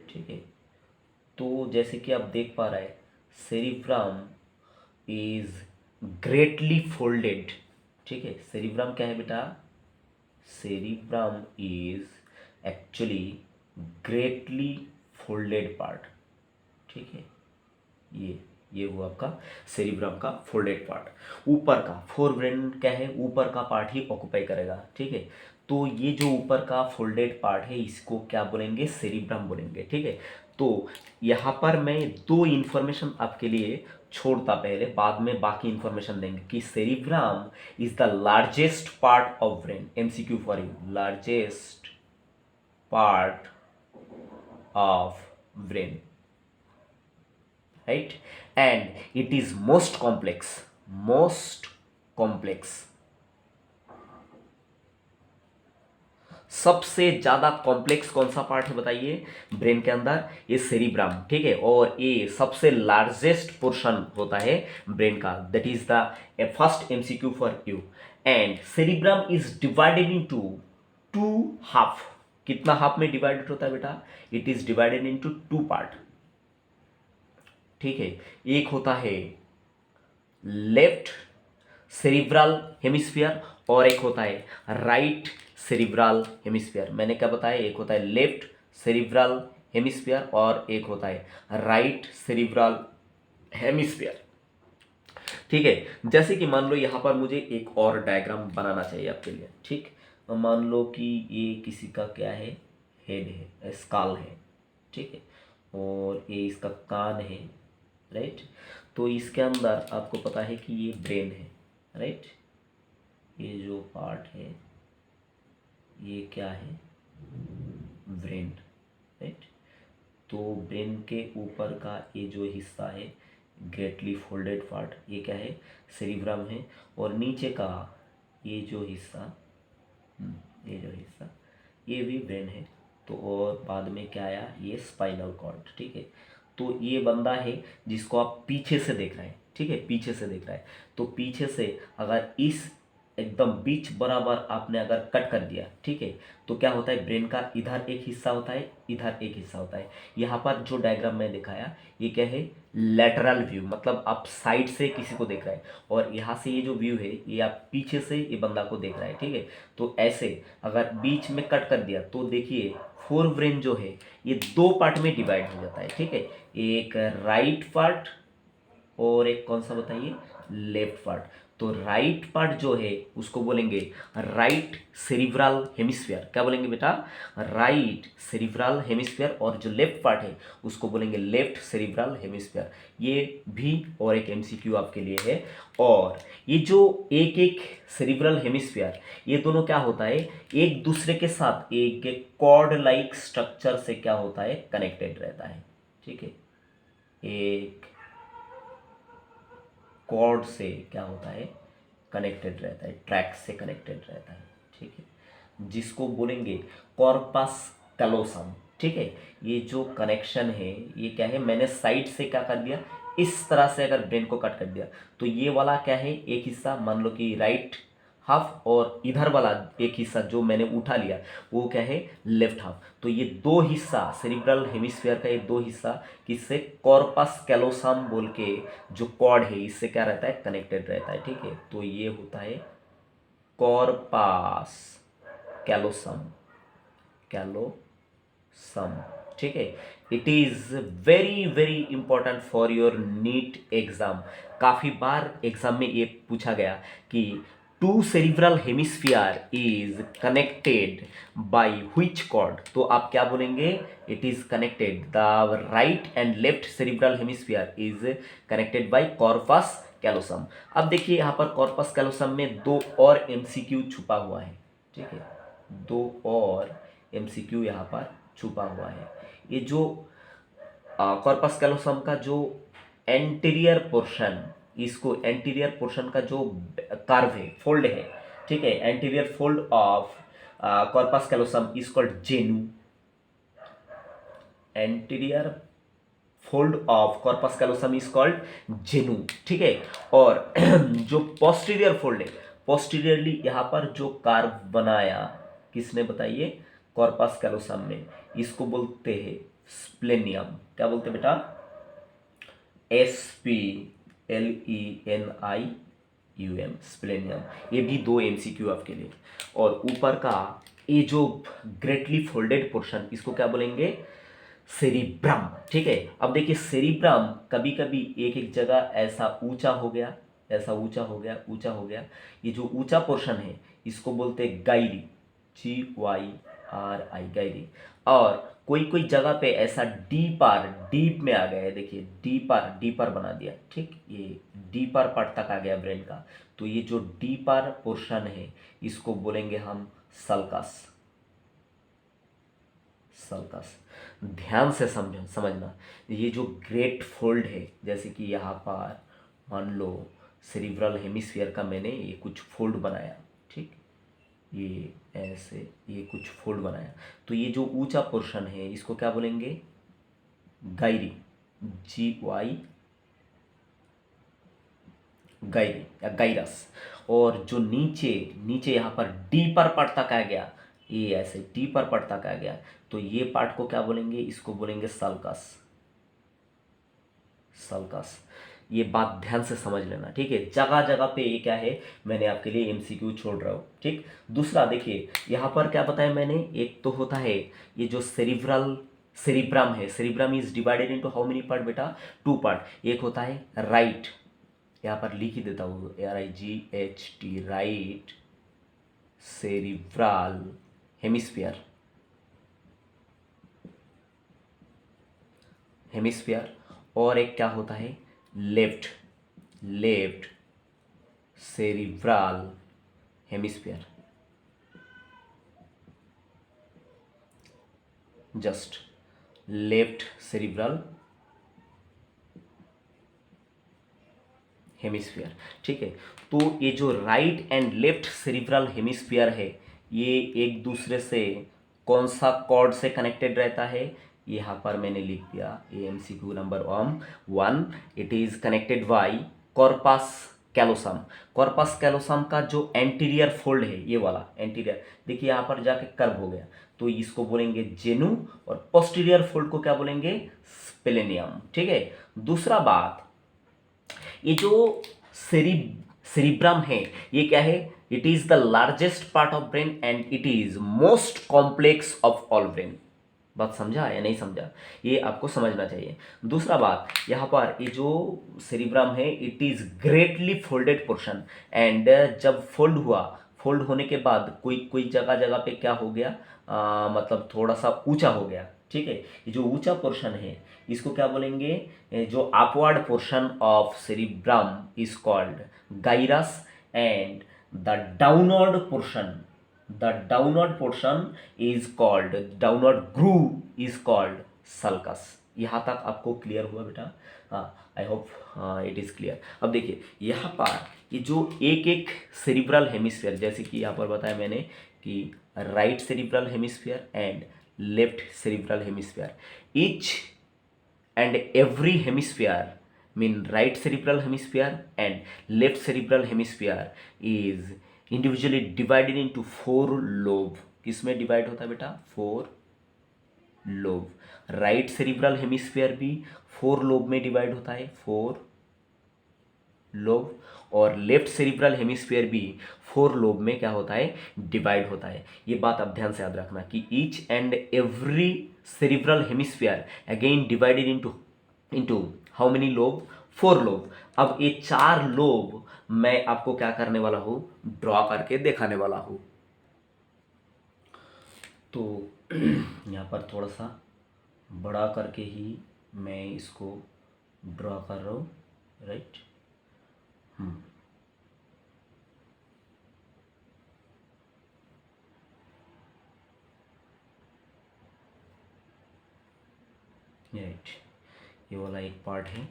S1: ठीक है, तो जैसे कि आप देख पा रहे हैं, सेरिब्रम इज ग्रेटली फोल्डेड। ठीक है, सेरिब्रम क्या है बेटा, cerebrum is actually greatly folded part. ठीक है, ये हुआ आपका सेरिब्रम का फोल्डेड पार्ट। ऊपर का फोर ब्रेन क्या है, ऊपर का पार्ट ही ऑक्युपाई करेगा। ठीक है, तो ये जो ऊपर का फोल्डेड पार्ट है इसको क्या बोलेंगे, सेरिब्रम बोलेंगे। ठीक है, तो यहाँ पर मैं दो इन्फॉर्मेशन आपके लिए छोड़ता, पहले बाद में बाकी इन्फॉर्मेशन देंगे कि cerebrum is the largest part of brain. MCQ for you, largest part of brain, right, and it is most complex, सबसे ज्यादा कॉम्प्लेक्स कौन सा पार्ट है बताइए ब्रेन के अंदर, ये सेरिब्रम। ठीक है, और ये सबसे लार्जेस्ट पोर्शन होता है ब्रेन का, that is the first MCQ for you. And cerebrum is divided into two half. कितना हाफ में डिवाइडेड होता है बेटा, it is divided into two part. ठीक है, एक होता है लेफ्ट सेरिब्रल हेमिस्फीयर और एक होता है राइट सेरिब्रल हेमिस्फीयर। मैंने क्या बताया, एक होता है लेफ्ट सेरिब्रल हेमिस्फीयर और एक होता है राइट सेरिब्रल हेमिस्फीयर। ठीक है, जैसे कि मान लो यहाँ पर मुझे एक और डायग्राम बनाना चाहिए आपके लिए। ठीक, मान लो कि ये किसी का क्या है, हेड है, स्काल है। ठीक है, और ये इसका कान है, राइट। तो इसके अंदर आपको पता है कि ये ब्रेन है, राइट। ये जो पार्ट है ये क्या है, ब्रेन, राइट। तो ब्रेन के ऊपर का ये जो हिस्सा है ग्रेटली फोल्डेड पार्ट, ये क्या है, सेरिब्रम है। और नीचे का ये जो हिस्सा, ये भी ब्रेन है। तो और बाद में क्या आया, ये स्पाइनल कॉर्ड। ठीक है, तो ये बंदा है जिसको आप पीछे से देख रहे हैं। ठीक है, पीछे से देख रहा है, तो पीछे से अगर इस एकदम बीच बराबर आपने अगर कट कर दिया, ठीक है, तो क्या होता है, ब्रेन का इधर एक हिस्सा होता है, इधर एक हिस्सा होता है। यहाँ पर जो डायग्राम में दिखाया ये क्या है, लेटरल व्यू, मतलब आप साइड से किसी को देख रहे हैं, और यहाँ से ये जो व्यू है ये आप पीछे से ये बंदा को देख रहा है। ठीक है, तो ऐसे अगर बीच में कट कर दिया तो देखिए फोर ब्रेन जो है ये दो पार्ट में डिवाइड हो जाता है। ठीक है, एक राइट पार्ट और एक कौन सा बताइए, लेफ्ट पार्ट। तो राइट पार्ट जो है उसको बोलेंगे राइट सेरिब्रल हेमिस्फीयर। क्या बोलेंगे बेटा, राइट सेरिब्रल हेमिस्फीयर, और जो लेफ्ट पार्ट है उसको बोलेंगे लेफ्ट सेरिब्रल हेमिस्फीयर। ये भी और एक एमसीक्यू आपके लिए है। और ये जो एक एक सेरिब्रल हेमिस्फीयर, ये दोनों क्या होता है, एक दूसरे के साथ एक कॉर्ड लाइक स्ट्रक्चर से क्या होता है, कनेक्टेड रहता है। ठीक है, एक कॉर्ड से क्या होता है, कनेक्टेड रहता है, ट्रैक से कनेक्टेड रहता है। ठीक है, जिसको बोलेंगे कॉर्पस कैलोसम। ठीक है, ये जो कनेक्शन है ये क्या है, मैंने साइड से क्या कर दिया, इस तरह से अगर ब्रेन को कट कर दिया तो ये वाला क्या है, एक हिस्सा मान लो कि राइट हाफ, और इधर वाला एक हिस्सा जो मैंने उठा लिया वो क्या है, लेफ्ट हाफ। तो ये दो हिस्सा सेरिब्रल हेमिस्फीयर का, ये दो हिस्सा किससे, कॉर्पस कैलोसम बोल के जो कॉर्ड है इससे क्या रहता है, कनेक्टेड रहता है। ठीक है, तो ये होता है कॉर्पस कैलोसम, कैलोसम। ठीक है, it is very very important for your NEET exam. काफी बार एग्जाम में ये पूछा गया कि two cerebral hemisphere is connected by which cord, तो आप क्या बोलेंगे, it is connected, the right and left cerebral hemisphere is connected by corpus callosum. अब देखिए यहाँ पर कॉर्पस कैलोसम में दो और एमसीक्यू छुपा हुआ है। ठीक है, दो और एमसीक्यू यहाँ पर छुपा हुआ है। ये जो कॉर्पस कैलोसम का जो एंटीरियर पोर्शन, इसको एंटीरियर पोर्शन का जो कार्व है, फोल्ड है, ठीक है, anterior fold of corpus callosum is called genu. Anterior fold of corpus callosum is called genu, ठीक है। और जो पोस्टीरियर फोल्ड है, पोस्टीरियरली यहां पर जो कार्व बनाया, किसने बताइए, कॉर्पस कैलोसम ने, इसको बोलते हैं स्प्लेनियम। क्या बोलते हैं बेटा, SPLENIUM, स्प्लेनियम। ये भी 2 MCQ आपके लिए। और ऊपर का ये जो ग्रेटली फोल्डेड पोर्शन, इसको क्या बोलेंगे, सेरिब्रम, ठीक है। अब देखिए सेरिब्रम कभी कभी एक एक जगह ऐसा ऊंचा हो गया, ऐसा ऊंचा हो गया, ऊंचा हो गया। ये जो ऊंचा पोर्शन है इसको बोलते हैं गायरी, GYRI, गायरी। और कोई कोई जगह पे ऐसा डीपर, डीप में आ गया है, देखिए डीपर, डीपर बना दिया, ठीक, ये डीपर पार्ट तक आ गया ब्रेन का। तो ये जो डीपर पोर्शन है इसको बोलेंगे हम सल्कस, सल्कस। ध्यान से समझना, ये जो ग्रेट फोल्ड है, जैसे कि यहाँ पर मान लो सेरिब्रल हेमिस्फीयर का मैंने ये कुछ फोल्ड बनाया, ठीक, ये ऐसे ये कुछ फोल्ड बनाया, तो ये जो ऊंचा पोर्शन है इसको क्या बोलेंगे, गायरी, GY, गायरी या गायरस। और जो नीचे नीचे यहाँ पर डीपर पार्ट तक आ गया, ये ऐसे डीपर पार्ट तक आ गया, तो ये पार्ट को क्या बोलेंगे, इसको बोलेंगे सल्कस, सल्कस। ये बात ध्यान से समझ लेना, ठीक है। जगह जगह पे ये क्या है, मैंने आपके लिए MCQ छोड़ रहा हूँ, ठीक। दूसरा देखिए यहाँ पर क्या बताया मैंने, एक तो होता है ये जो सेरिब्रम है, cerebrum is divided into how many part बेटा, 2 पार्ट। एक होता है राइट, यहाँ पर लिख ही देता हूँ, RIGHT, right cerebral hemisphere, hemisphere. और एक क्या होता है, left, left cerebral hemisphere, just left cerebral hemisphere, ठीक है। तो ये जो right and left cerebral hemisphere है, ये एक दूसरे से कौन सा कॉर्ड से कनेक्टेड रहता है, यहाँ पर मैंने लिख दिया, MCQ number 1, it is connected by corpus callosum. Corpus callosum का जो एंटीरियर फोल्ड है, ये वाला एंटीरियर, देखिए यहाँ पर जाके कर्व हो गया, तो इसको बोलेंगे जेनू। और पोस्टीरियर फोल्ड को क्या बोलेंगे, स्पेलेनियम, ठीक है। दूसरा बात, ये जो सेरिब्रम है, ये क्या है, it is the largest part of brain and it is most complex of all brain. बात समझा या नहीं समझा, ये आपको समझना चाहिए। दूसरा बात, यहाँ पर ये जो सेरिब्रम है, it is greatly folded portion, and जब फोल्ड हुआ, फोल्ड होने के बाद कोई कोई जगह जगह पे क्या हो गया, मतलब थोड़ा सा ऊंचा हो गया, ठीक है। ये जो ऊंचा पोर्शन है इसको क्या बोलेंगे, जो upward portion of cerebrum is called gyrus, and the downward portion, the downward portion is called, downward groove is called sulcus। यहाँ तक आपको क्लियर हुआ बेटा, हाँ, I hope it is clear. अब देखिए यहाँ पर ये जो एक एक सेरिब्रल हेमिस्फीयर, जैसे कि यहाँ पर बताया मैंने कि right cerebral hemisphere and left cerebral hemisphere, each and every hemisphere, mean right cerebral hemisphere and left cerebral hemisphere is individually divided into 4 lobe. किसमें डिवाइड होता है बेटा, 4 लोब। राइट सेरिब्रल हेमिस्फीयर भी 4 लोब में डिवाइड होता है, 4 लोब। और लेफ्ट सेरिब्रल हेमिस्फीयर भी 4 लोब में क्या होता है, डिवाइड होता है। ये बात आप ध्यान से याद रखना कि each and every cerebral hemisphere again divided into into how many lobe, 4 lobe. अब ये 4 लोब मैं आपको क्या करने वाला हूँ, ड्रॉ करके दिखाने वाला हूँ। तो यहाँ पर थोड़ा सा बड़ा करके ही मैं इसको ड्रॉ कर रहा हूँ, राइट। राइट, ये वाला एक पार्ट है।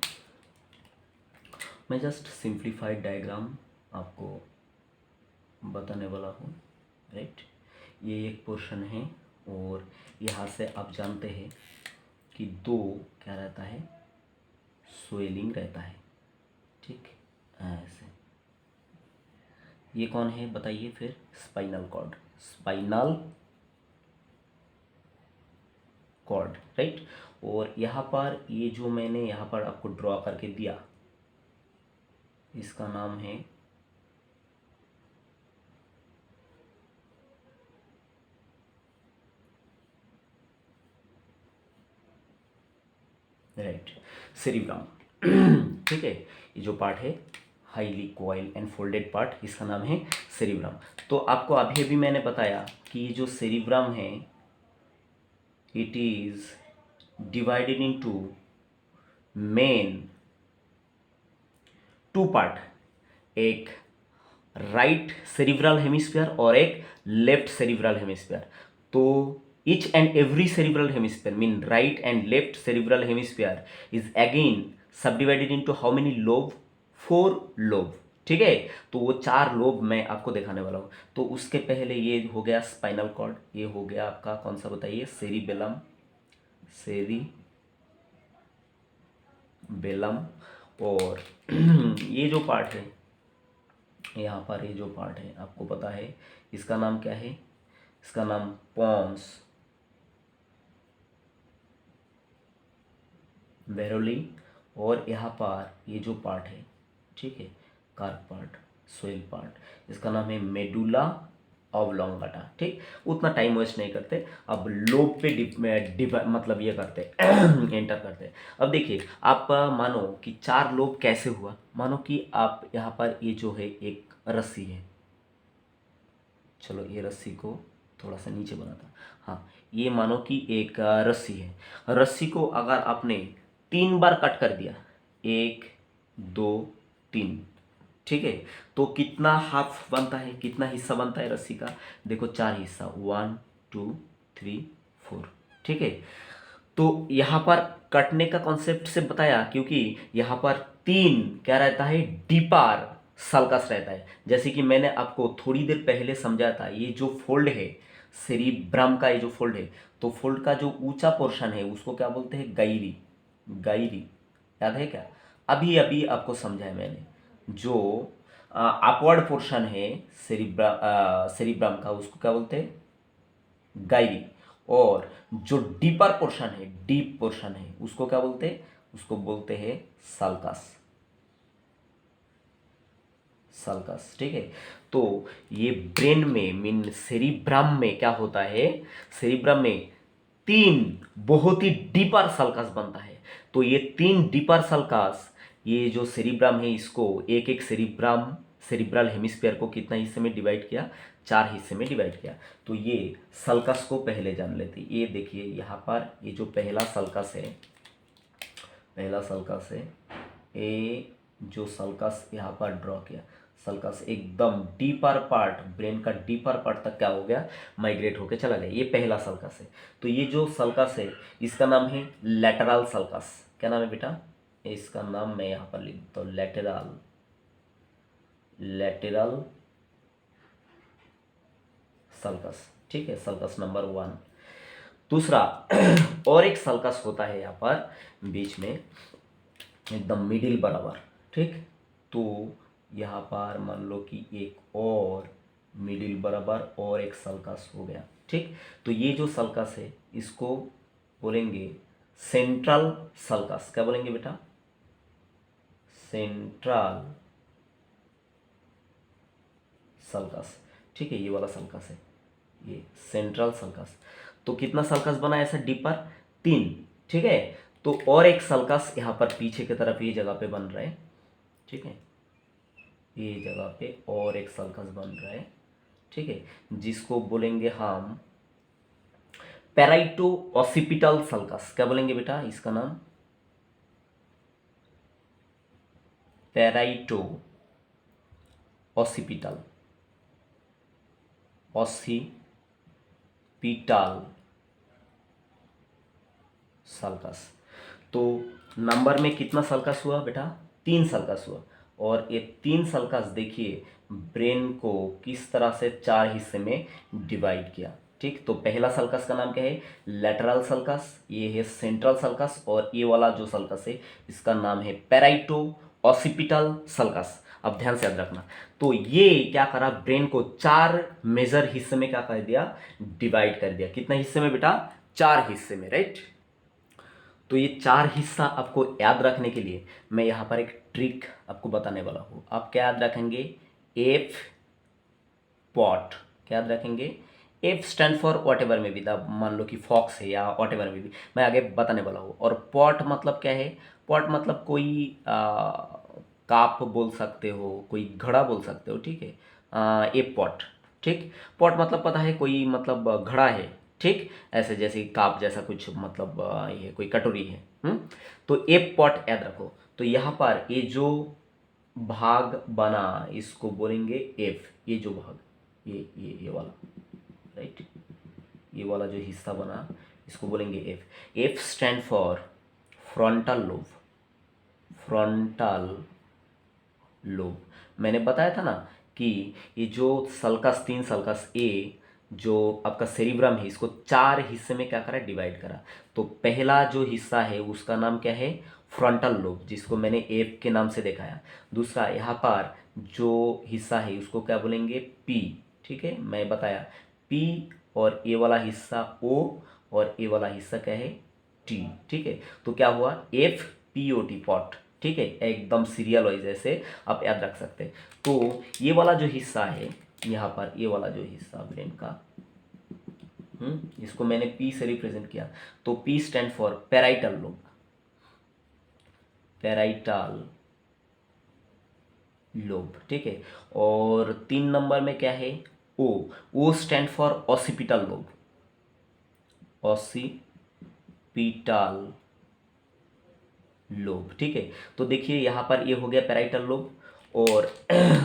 S1: मैं जस्ट सिंप्लीफाइड डायग्राम आपको बताने वाला हूँ, राइट। ये एक पोर्शन है और यहाँ से आप जानते हैं कि दो क्या रहता है, स्वेलिंग रहता है, ठीक। ऐसे ये कौन है बताइए फिर, spinal cord, spinal cord, right. और यहाँ पर ये जो मैंने यहाँ पर आपको ड्रॉ करके दिया, इसका नाम है राइट सेरिब्रम। ठीक है, ये जो पार्ट है highly coil and folded part, इसका नाम है सेरिब्रम। तो आपको अभी अभी मैंने बताया कि ये जो सेरिब्रम है it is divided into main two part, एक राइट सेरिब्रल हेमिस्फीयर और एक लेफ्ट सेरिब्रल हेमिस्फीयर। तो each and every cerebral hemisphere mean right and left cerebral hemisphere is again subdivided into how many lobe, 4 lobe, ठीक है। तो वो 4 लोब मैं आपको दिखाने वाला हूँ। तो उसके पहले ये हो गया स्पाइनल कॉर्ड, ये हो गया आपका कौन सा बताइए, सेरिबेलम, सेरिबेलम। और ये जो पार्ट है यहाँ पर, ये जो पार्ट है आपको पता है इसका नाम क्या है, इसका नाम पॉन्स वेरोली। और यहाँ पर ये जो पार्ट है, ठीक है, कार्प पार्ट, सोइल पार्ट, इसका नाम है मेडुला ऑब्लोंगाटा, ठीक। उतना टाइम वेस्ट नहीं करते, अब लोब पे मतलब ये करते एंटर करते। अब देखिए आप मानो कि 4 लोब कैसे हुआ, मानो कि आप यहाँ पर ये जो है एक रस्सी है, चलो ये रस्सी को थोड़ा सा नीचे बनाता, हाँ ये मानो कि एक रस्सी है। रस्सी को अगर आपने 3 बार कट कर दिया, 1 2 3, ठीक है, तो कितना हाफ बनता है, कितना हिस्सा बनता है रस्सी का, देखो 4 हिस्सा, 1 2 3 4, ठीक है। तो यहाँ पर कटने का कॉन्सेप्ट से बताया क्योंकि यहाँ पर 3 क्या रहता है, डीपर सल्कस रहता है। जैसे कि मैंने आपको थोड़ी देर पहले समझा था, ये जो फोल्ड है सेरिब्रम का, ये जो फोल्ड है, तो फोल्ड का जो ऊंचा पोर्शन है उसको क्या बोलते हैं, गायरी, गायरी, याद है क्या, अभी अभी आपको समझाया मैंने। जो अपवर्ड पोर्शन है सेरिब्रम का उसको क्या बोलते हैं, गायरी। और जो डीपर पोर्शन है, डीप पोर्शन है, उसको क्या बोलते हैं, उसको बोलते हैं सल्कस, सल्कस, ठीक है। तो ये ब्रेन में मीन सेरिब्रम में क्या होता है, सेरिब्रम में 3 बहुत ही डीपर सल्कस बनता है। तो ये 3 डीपर सल्कस, ये जो सेरिब्रम है इसको एक एक सेरिब्रम सेरिब्रल हेमिस्फीयर को कितना हिस्से में डिवाइड किया, 4 हिस्से में डिवाइड किया। तो ये सल्कस को पहले जान लेते। ये देखिए यहाँ पर ये जो पहला सल्कस है, पहला सल्कस है, ये जो सल्कस यहाँ पर ड्रॉ किया, सल्कस एकदम डीपर पार्ट, ब्रेन का डीपर पार्ट तक क्या हो गया, माइग्रेट होकर चला गया। ये पहला सल्कस है। तो ये जो सल्कस है इसका नाम है लैटरल सल्कस। क्या नाम है बेटा, इसका नाम मैं यहाँ पर लिख देता हूँ, लैटरल, लैटरल सल्कस, ठीक है, सल्कस नंबर 1। दूसरा और एक सल्कस होता है यहाँ पर बीच में एकदम मिडिल बराबर, ठीक। तो यहाँ पर मान लो कि एक और मिडिल बराबर और एक सल्कस हो गया, ठीक। तो ये जो सल्कस है इसको बोलेंगे सेंट्रल सल्कस। क्या बोलेंगे बेटा, सेंट्रल सल्कस, ठीक है, ये वाला सल्कस है, ये सेंट्रल सल्कस। तो कितना सल्कस बना ऐसा डीपर, 3, ठीक है। तो और एक सल्कस यहाँ पर पीछे की तरफ ये जगह पे बन रहा है, ठीक है, ये जगह पे और एक सल्कस बन रहा है, ठीक है, जिसको बोलेंगे हम पेराइटो ऑसिपिटल सल्कस। क्या बोलेंगे बेटा इसका नाम, पेराइटो ऑसिपिटल, ऑसिपिटल सल्कस। तो नंबर में कितना सर्कस हुआ बेटा, 3 सर्कस हुआ। और ये 3 सर्कस देखिए ब्रेन को किस तरह से 4 हिस्से में डिवाइड किया। ठीक, तो पहला सर्कस का नाम क्या है, लेटरल सर्कस, ये है सेंट्रल सर्कस, और ये वाला जो सर्कस है इसका नाम है पैराइटो ऑसिपिटल सर्कस। अब ध्यान से याद रखना। तो ये क्या करा, ब्रेन को 4 मेजर हिस्से में क्या कर दिया, डिवाइड कर दिया। कितने हिस्से में बेटा, 4 हिस्से में, राइट। तो ये 4 हिस्सा आपको याद रखने के लिए मैं यहाँ पर एक ट्रिक आपको बताने वाला हूँ। आप क्या याद रखेंगे, एफ पॉट, क्या याद रखेंगे, F stand for what ever में भी, मान लो कि फॉक्स है या वॉट एवर में भी, मैं आगे बताने वाला हूँ। और पॉट मतलब क्या है, पॉट मतलब कोई काप बोल सकते हो, कोई घड़ा बोल सकते हो, ठीक है। ए पॉट, ठीक। पॉट मतलब पता है, कोई मतलब घड़ा है, ठीक, ऐसे जैसे काप जैसा कुछ, मतलब ये कोई कटोरी है। तो ए पॉट याद रखो। तो यहाँ पर ये जो भाग बना इसको बोलेंगे एफ, ये जो भाग, ये वाला, राइट, ये वाला जो हिस्सा बना इसको बोलेंगे F. F stand for frontal lobe, frontal lobe. मैंने बताया था ना कि ये जो सल्कस, 3 सल्कस, ए जो आपका सेरिब्रम है इसको 4 हिस्से में क्या करा, डिवाइड करा। तो पहला जो हिस्सा है उसका नाम क्या है, फ्रंटल लोब, जिसको मैंने एफ के नाम से दिखाया। दूसरा यहाँ पर जो हिस्सा है उसको क्या बोलेंगे, पी, ठीक है, मैं बताया पी। और ए वाला हिस्सा ओ, और ए वाला हिस्सा क्या है, टी, ठीक है। तो क्या हुआ, F P O T, pot, ठीक है, एकदम सीरियल वाइज ऐसे आप याद रख सकते हैं। तो ये वाला जो हिस्सा है यहाँ पर, ये वाला जो हिस्सा ब्रेन का, इसको मैंने पी से रिप्रेजेंट किया। तो P stand for parietal lobe, parietal lobe, ठीक है। और 3 नंबर में क्या है, O, O stand for occipital lobe, occipital lobe, ठीक है। तो देखिए यहाँ पर ये हो गया पैराइटल लोब। और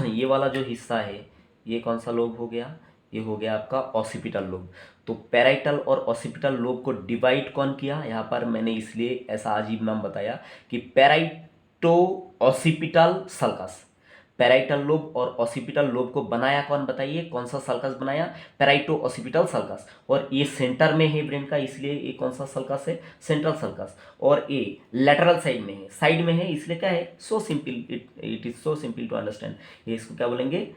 S1: ये वाला जो हिस्सा है ये कौन सा लोब हो गया, ये हो गया आपका ऑसिपिटल लोब। तो पैराइटल और ऑसिपिटल लोब को डिवाइड कौन किया, यहाँ पर मैंने इसलिए ऐसा अजीब नाम बताया कि पैराइटो ऑसिपिटल सल्कस। पैराइटल लोब और ऑसिपिटल लोब को बनाया कौन, बताइए कौन सा सल्कस बनाया, पैराइटो ऑसिपिटल सल्कस। और ये सेंटर में है ब्रेन का, इसलिए ये कौन सा सल्कस है, सेंट्रल सल्कस। और ये लेटरल साइड में है, साइड में है, इसलिए क्या है, so simple, it is so simple to understand. ये इसको क्या बोलेंगे,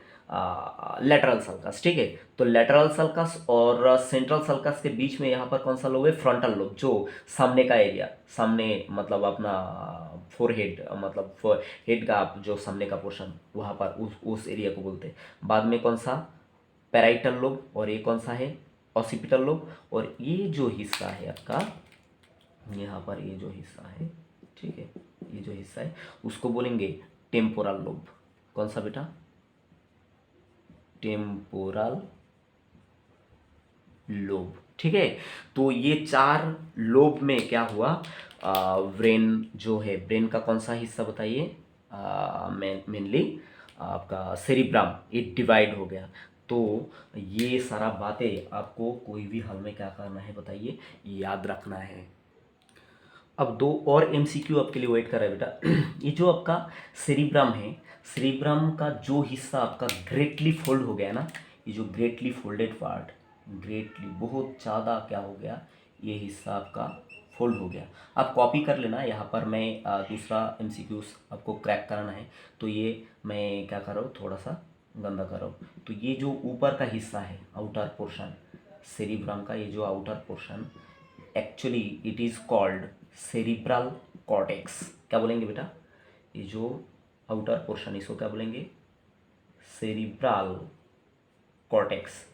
S1: लेटरल सल्कस, ठीक है। तो लेटरल सल्कस और सेंट्रल सल्कस के बीच में यहाँ पर कौन सा लोब है, फ्रंटल लोब, जो सामने का एरिया, सामने मतलब अपना फोरहेड, मतलब हेड का जो सामने का पोर्शन, वहाँ पर उस एरिया को बोलते हैं। बाद में कौन सा, पैराइटल लोब, और ये कौन सा है, ऑसिपिटल लोब। और ये जो हिस्सा है आपका, यहाँ पर ये जो हिस्सा है, ठीक है, ये जो हिस्सा है उसको बोलेंगे टेम्पोरल लोब। कौन सा बेटा, टेम्पोरल लोब, ठीक है। तो ये 4 लोब में क्या हुआ, ब्रेन जो है, ब्रेन का कौन सा हिस्सा बताइए, मेनली आपका सेरिब्रम, ये डिवाइड हो गया। तो ये सारा बातें आपको कोई भी हाल में क्या करना है बताइए, याद रखना है। अब 2 और एमसीक्यू आपके लिए वेट कर रहा है बेटा। ये जो आपका सेरिब्रम है, सेरिब्रम का जो हिस्सा आपका ग्रेटली फोल्ड हो गया ना, ये जो ग्रेटली फोल्डेड पार्ट, ग्रेटली बहुत ज़्यादा क्या हो गया, ये हिस्सा आपका फोल्ड हो गया। आप कॉपी कर लेना, यहाँ पर मैं दूसरा एमसीक्यूज आपको क्रैक कराना है। तो ये मैं क्या कर रहा हूँ, थोड़ा सा गंदा कर रहा हूँ। तो ये जो ऊपर का हिस्सा है, आउटर पोर्शन सेरिब्रम का, ये जो outer portion, actually it is called cerebral cortex. क्या बोलेंगे बेटा, ये जो आउटर पोर्शन इसको क्या बोलेंगे, सेरिब्रल कॉर्टेक्स,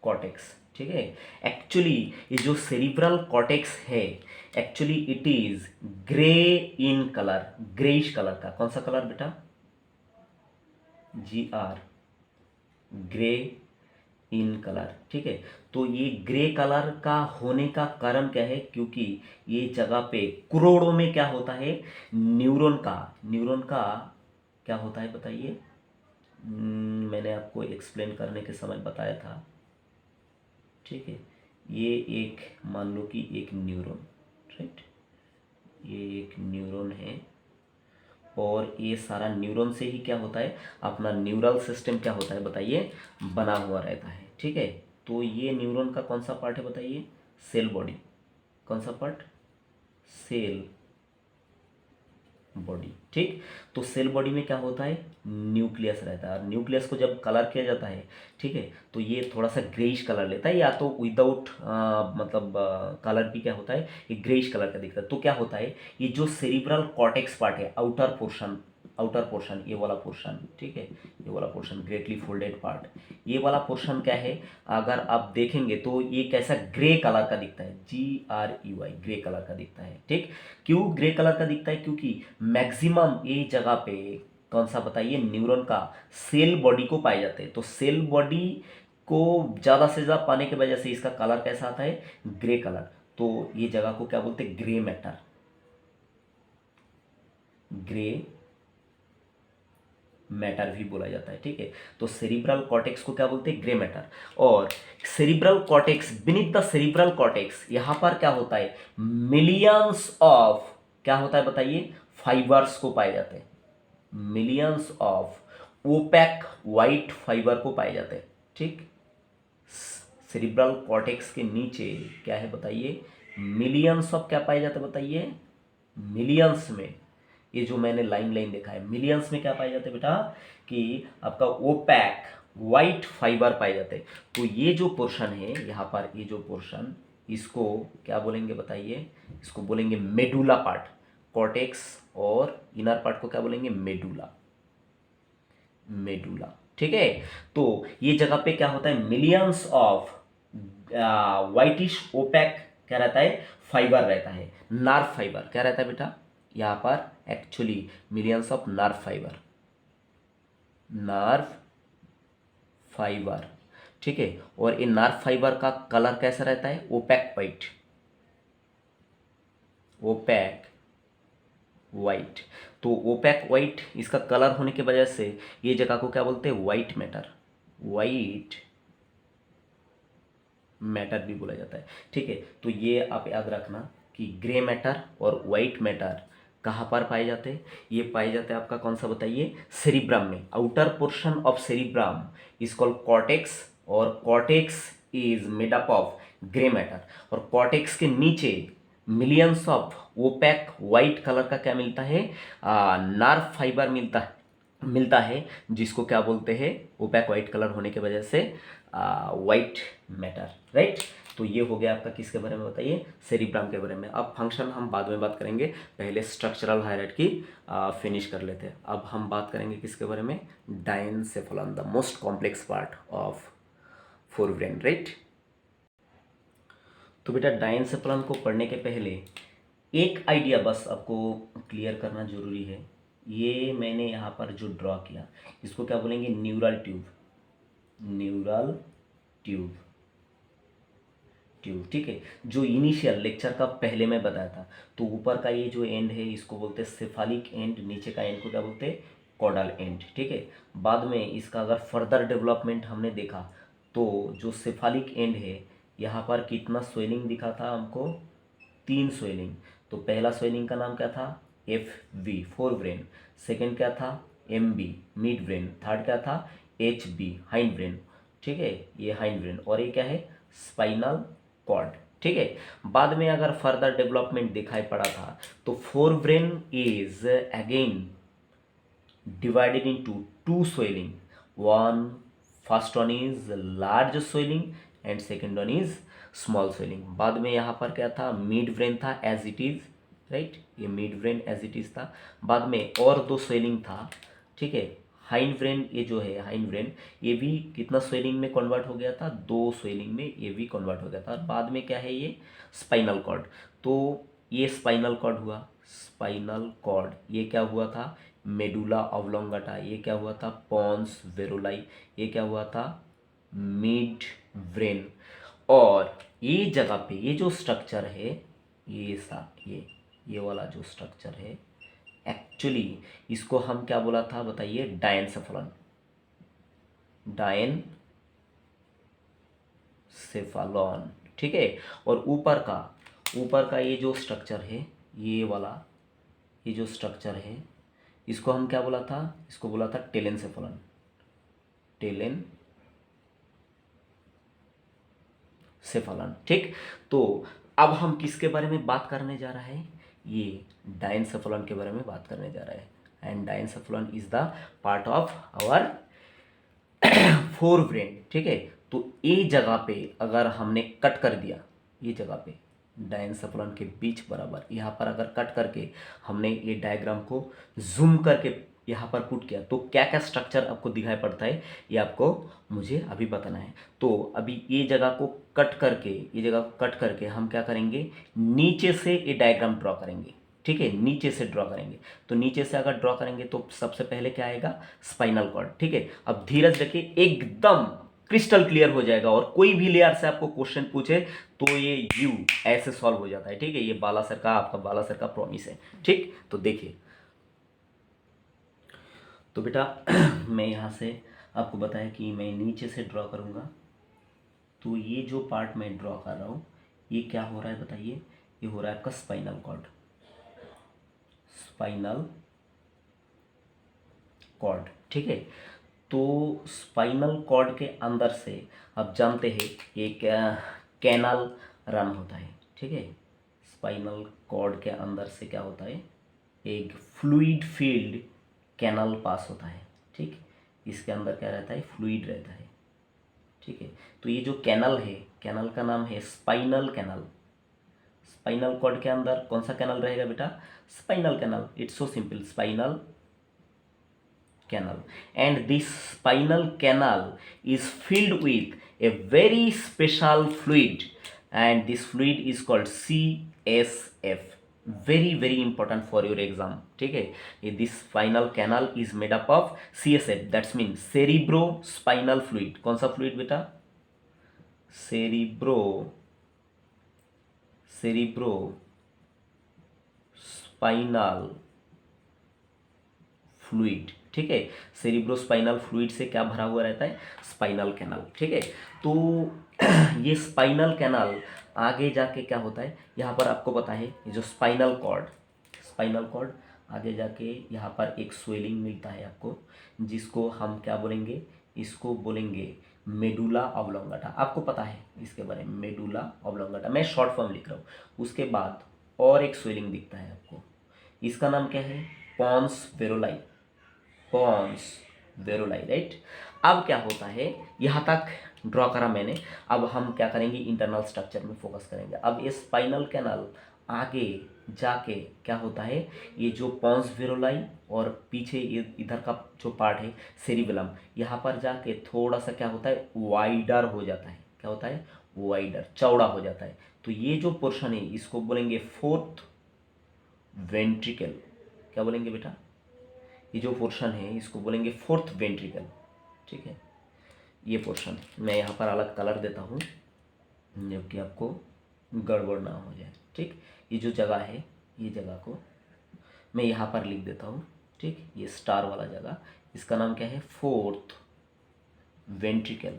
S1: कॉर्टेक्स, ठीक है। एक्चुअली ये जो सेरिब्रल कॉर्टेक्स है, actually it is grey in colour, greyish colour का। कौन सा कलर बेटा, GR, ग्रे इन कलर, ठीक है। तो ये ग्रे कलर का होने का कारण क्या है, क्योंकि ये जगह पे करोड़ों में क्या होता है, न्यूरॉन का, न्यूरॉन का क्या होता है बताइए। मैंने आपको एक्सप्लेन करने के समय बताया था, ठीक है। ये एक मान लो कि एक न्यूरॉन, राइट, ये एक न्यूरॉन है और ये सारा न्यूरॉन से ही क्या होता है, अपना न्यूरल सिस्टम क्या होता है बताइए, बना हुआ रहता है। ठीक है, तो ये न्यूरॉन का कौन सा पार्ट है बताइए, सेल बॉडी। कौन सा पार्ट, सेल बॉडी। ठीक, तो सेल बॉडी में क्या होता है, न्यूक्लियस रहता है और न्यूक्लियस को जब कलर किया जाता है, ठीक है, तो ये थोड़ा सा ग्रेइश कलर लेता है, या तो विदाउट मतलब कलर भी क्या होता है, ये ग्रेइश कलर का दिखता है। तो क्या होता है, ये जो सेरिब्रल कॉर्टेक्स पार्ट है, आउटर पोर्शन ये वाला पोर्शन, ठीक है, ये वाला पोर्शन ग्रेटली फोल्डेड पार्ट, ये वाला पोर्शन क्या है, अगर आप देखेंगे तो ये कैसा ग्रे कलर का दिखता है, GREY, ग्रे कलर का दिखता है। ठीक, क्यों ग्रे कलर का दिखता है, क्योंकि मैक्सिमम ये जगह पे कौन सा बताइए, न्यूरॉन का सेल बॉडी को पाए जाते हैं। तो सेल बॉडी को ज़्यादा से ज़्यादा पाने की वजह से इसका कलर कैसा आता है, ग्रे कलर। तो ये जगह को क्या बोलते हैं, ग्रे मैटर, ग्रे मैटर भी बोला जाता है। ठीक है, तो सेरिब्रल कॉर्टेक्स को क्या बोलते हैं, ग्रे मैटर। और cerebral cortex, beneath the cerebral cortex, यहां पर क्या होता है, मिलियंस ऑफ क्या होता है बताइए, फाइबर्स को पाए जाते हैं, millions of opaque white fibre को पाए जाते हैं। ठीक, सेरिब्रल कॉर्टेक्स के नीचे क्या है बताइए, मिलियंस ऑफ क्या पाए जाते हैं बताइए, मिलियंस में, ये जो मैंने लाइन लाइन देखा है, मिलियंस में क्या पाए जाते हैं बेटा, कि आपका ओपैक वाइट फाइबर पाए जाते हैं। तो ये जो पोर्शन है यहाँ पर, ये जो पोर्शन, इसको क्या बोलेंगे बताइए, इसको बोलेंगे मेडुला पार्ट। कॉर्टेक्स और इनर पार्ट को क्या बोलेंगे, मेडुला, मेडुला। ठीक है, तो ये जगह पे क्या होता है, मिलियंस ऑफ वाइटिश ओपैक क्या रहता है, फाइबर रहता है, नर्व फाइबर क्या रहता है बेटा, यहाँ पर actually millions of nerve fibre, nerve fibre. ठीक है, और ये नर्व फाइबर का कलर कैसा रहता है, ओपैक वाइट, ओपैक वाइट। तो ओपैक वाइट इसका कलर होने की वजह से ये जगह को क्या बोलते हैं, वाइट मैटर, वाइट मैटर भी बोला जाता है। ठीक है, तो ये आप याद रखना कि ग्रे मैटर और वाइट मैटर कहाँ पर पाए जाते हैं, ये पाए जाते हैं आपका कौन सा बताइए, सेरिब्रम में। Outer portion of cerebrum is called cortex, और cortex is made up of grey matter. और कॉर्टेक्स के नीचे millions of opaque white colour का क्या मिलता है, नर्व फाइबर मिलता है, जिसको क्या बोलते हैं, ओपैक वाइट कलर होने की वजह से वाइट मैटर। राइट, तो ये हो गया आपका किसके बारे में बताइए, सेरिब्रम के बारे में। अब फंक्शन हम बाद में बात करेंगे, पहले स्ट्रक्चरल हायरार्की फिनिश कर लेते हैं। अब हम बात करेंगे किसके बारे में, diencephalon, the most complex part of forebrain. Right, तो बेटा डायनसेफलन को पढ़ने के पहले एक आइडिया बस आपको क्लियर करना जरूरी है। ये मैंने यहाँ पर जो ड्रॉ किया, इसको क्या बोलेंगे, neural tube, neural tube, tube. ठीक है, जो इनिशियल लेक्चर का पहले मैं बताया था, तो ऊपर का ये जो एंड है इसको बोलते हैं सेफालिक एंड, नीचे का एंड को क्या बोलते हैं, कॉडल एंड। ठीक है, बाद में इसका अगर फर्दर डेवलपमेंट हमने देखा, तो जो सेफालिक एंड है यहाँ पर कितना स्वेलिंग दिखा था हमको, 3 स्वेलिंग। तो पहला स्वेलिंग का नाम क्या था, FV फोर ब्रेन, सेकेंड क्या था, MB मिड ब्रेन, थर्ड क्या था, HB हाइंड ब्रेन। ठीक है, ये हाइंड ब्रेन, और ये क्या है, स्पाइनल कॉर्ड। ठीक है, बाद में अगर फर्दर डेवलपमेंट दिखाई पड़ा था, तो fore brain is again divided into two swelling. One first one is large swelling and second one is small swelling. बाद में यहाँ पर क्या था, मिड ब्रेन था एज इट इज, राइट, ये midbrain as it is था। बाद में और 2 स्वेलिंग था। ठीक है, हाइंड ब्रेन, ये जो है हाइंड ब्रेन, ये भी कितना स्वेलिंग में कन्वर्ट हो गया था, 2 स्वेलिंग में ये भी कन्वर्ट हो गया था। और बाद में क्या है, ये स्पाइनल कॉर्ड। तो ये स्पाइनल कॉर्ड हुआ, स्पाइनल कॉर्ड, ये क्या हुआ था, मेडुला ऑब्लोंगाटा, ये क्या हुआ था, पॉन्स वेरोलाई, ये क्या हुआ था, मिड ब्रेन। और ये जगह पे ये जो स्ट्रक्चर है, ये सा ये वाला जो स्ट्रक्चर है, एक्चुअली इसको हम क्या बोला था बताइए, डायनसेफलन, डायनसेफालॉन। ठीक है, और ऊपर का ये जो स्ट्रक्चर है, ये वाला, ये जो स्ट्रक्चर है इसको हम क्या बोला था, इसको बोला था टेलेनसेफलन, टेलेनसेफलन। ठीक, तो अब हम किसके बारे में बात करने जा रहा है, ये डायनसेफलन के बारे में बात करने जा रहा है। And diencephalon is the part of our forebrain. ठीक है, तो ये जगह पे अगर हमने कट कर दिया, ये जगह पे डायनसेफलन के बीच बराबर यहाँ पर अगर कट करके हमने ये डायग्राम को जूम करके यहाँ पर पुट किया, तो क्या क्या स्ट्रक्चर आपको दिखाई पड़ता है ये आपको मुझे अभी बताना है। तो अभी ये जगह को कट करके, ये जगह को कट करके हम क्या करेंगे, नीचे से ये डायग्राम ड्रॉ करेंगे। ठीक है, नीचे से ड्रॉ करेंगे। तो नीचे से अगर ड्रॉ करेंगे तो सबसे पहले क्या आएगा, स्पाइनल कॉर्ड। ठीक है, अब धीरज रखिए, एकदम क्रिस्टल क्लियर हो जाएगा, और कोई भी लेयर से आपको क्वेश्चन पूछे तो ये यू ऐसे सॉल्व हो जाता है। ठीक है, ये बालासर का, आपका बालासर का प्रॉमिस है। ठीक, तो देखिए, तो बेटा मैं यहाँ से आपको बताया कि मैं नीचे से ड्रॉ करूँगा, तो ये जो पार्ट मैं ड्रॉ कर रहा हूँ ये क्या हो रहा है बताइए, ये हो रहा है आपका स्पाइनल कॉर्ड, स्पाइनल कॉर्ड। ठीक है, तो स्पाइनल कॉर्ड के अंदर से आप जानते हैं एक कैनाल रन होता है। ठीक है, स्पाइनल कॉर्ड के अंदर से क्या होता है, एक फ्लूइड फील्ड कैनाल पास होता है। ठीक, इसके अंदर क्या रहता है, फ्लूइड रहता है। ठीक है, तो ये जो कैनल है, कैनल का नाम है स्पाइनल कैनल। स्पाइनल कॉर्ड के अंदर कौन सा कैनल रहेगा बेटा, spinal canal. It's so simple, spinal canal, and this spinal canal is filled with a very special fluid, and this fluid is called CSF. Very very important for your exam. ठीक है, this spinal canal is made up of CSF, that's means cerebro spinal fluid। कौन सा fluid बेटा, cerebro spinal फ्लूइड। ठीक है, सेरिब्रोस्पाइनल फ्लूइड से क्या भरा हुआ रहता है, स्पाइनल कैनाल। ठीक है, तो ये स्पाइनल कैनाल आगे जाके क्या होता है, यहाँ पर आपको पता है ये जो स्पाइनल कॉर्ड आगे जाके यहाँ पर एक स्वेलिंग मिलता है आपको, जिसको हम क्या बोलेंगे, इसको बोलेंगे मेडुला ऑब्लोंगाटा। आपको पता है इसके बारे में, मेडुला ऑब्लोंगाटा, मैं शॉर्ट फॉर्म लिख रहा हूँ। उसके बाद और एक स्वेलिंग दिखता है आपको, इसका नाम क्या है, पॉन्स वेरोलाई, पॉन्स वेरोलाई। राइट, अब क्या होता है, यहाँ तक ड्रॉ करा मैंने, अब हम क्या करेंगे, इंटरनल स्ट्रक्चर में फोकस करेंगे। अब ये स्पाइनल कैनाल आगे जाके क्या होता है, ये जो पॉन्स वेरोलाई और पीछे ये इधर का जो पार्ट है सेरिबेलम, यहाँ पर जाके थोड़ा सा क्या होता है, वाइडर हो जाता है। क्या होता है, वाइडर, चौड़ा हो जाता है। तो ये जो पोर्शन है इसको बोलेंगे फोर्थ वेंट्रिकल। क्या बोलेंगे बेटा, ये जो पोर्शन है इसको बोलेंगे फोर्थ वेंट्रिकल। ठीक है, ये पोर्शन मैं यहाँ पर अलग कलर देता हूँ जबकि आपको गड़बड़ ना हो जाए। ठीक, ये जो जगह है, ये जगह को मैं यहाँ पर लिख देता हूँ। ठीक, ये स्टार वाला जगह, इसका नाम क्या है, फोर्थ वेंट्रिकल,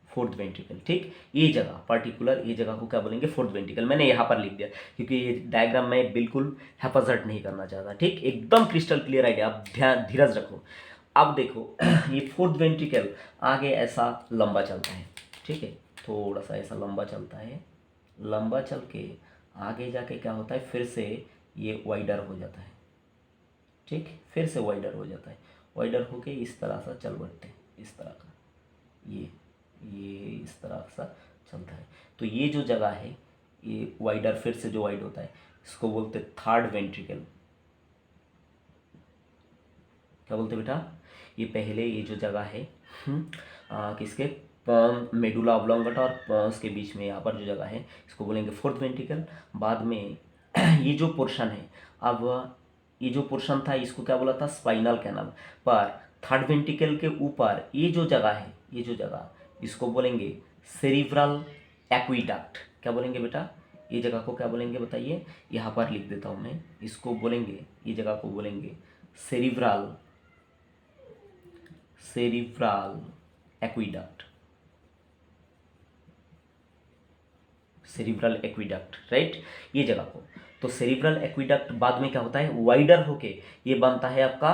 S1: फोर्थ वेंट्रिकल। ठीक, ये जगह पर्टिकुलर, ये जगह को क्या बोलेंगे, फोर्थ वेंट्रिकल। मैंने यहाँ पर लिख दिया क्योंकि ये डायग्राम मैं बिल्कुल हैफाजर्ड नहीं करना चाहता। ठीक, एकदम क्रिस्टल क्लियर आइडिया, आप ध्यान धीरज रखो। अब देखो ये फोर्थ वेंट्रिकल आगे ऐसा लंबा चलता है। ठीक है, थोड़ा सा ऐसा लंबा चलता है, लंबा चल के आगे जाके क्या होता है, फिर से ये वाइडर हो जाता है। ठीक, फिर से वाइडर हो जाता है, वाइडर होके इस तरह सा चल बढ़ते हैं, इस तरह का, ये इस तरह सा चलता है। तो ये जो जगह है, ये वाइडर फिर से जो वाइड होता है, इसको बोलते थर्ड वेंट्रिकल। क्या बोलते बेटा, ये पहले ये जो जगह है किसके, पॉन मेडुला ऑब्लोंगाटा और पॉन्स के बीच में यहाँ पर जो जगह है इसको बोलेंगे फोर्थ वेंट्रिकल। बाद में ये जो पोर्शन है, अब ये जो पोर्शन था इसको क्या बोला था, स्पाइनल कैनाल। पर थर्ड वेंट्रिकल के ऊपर ये जो जगह है, ये जो जगह, इसको बोलेंगे सेरिब्रल एक्विडक्ट। क्या बोलेंगे बेटा, ये जगह को क्या बोलेंगे बताइए, यहाँ पर लिख देता हूँ मैं, इसको बोलेंगे, ये जगह को बोलेंगे cerebral aqueduct, cerebral aqueduct, right, ये जगह को। तो सेरिब्रल एक्विडक्ट बाद में क्या होता है, वाइडर होके ये बनता है आपका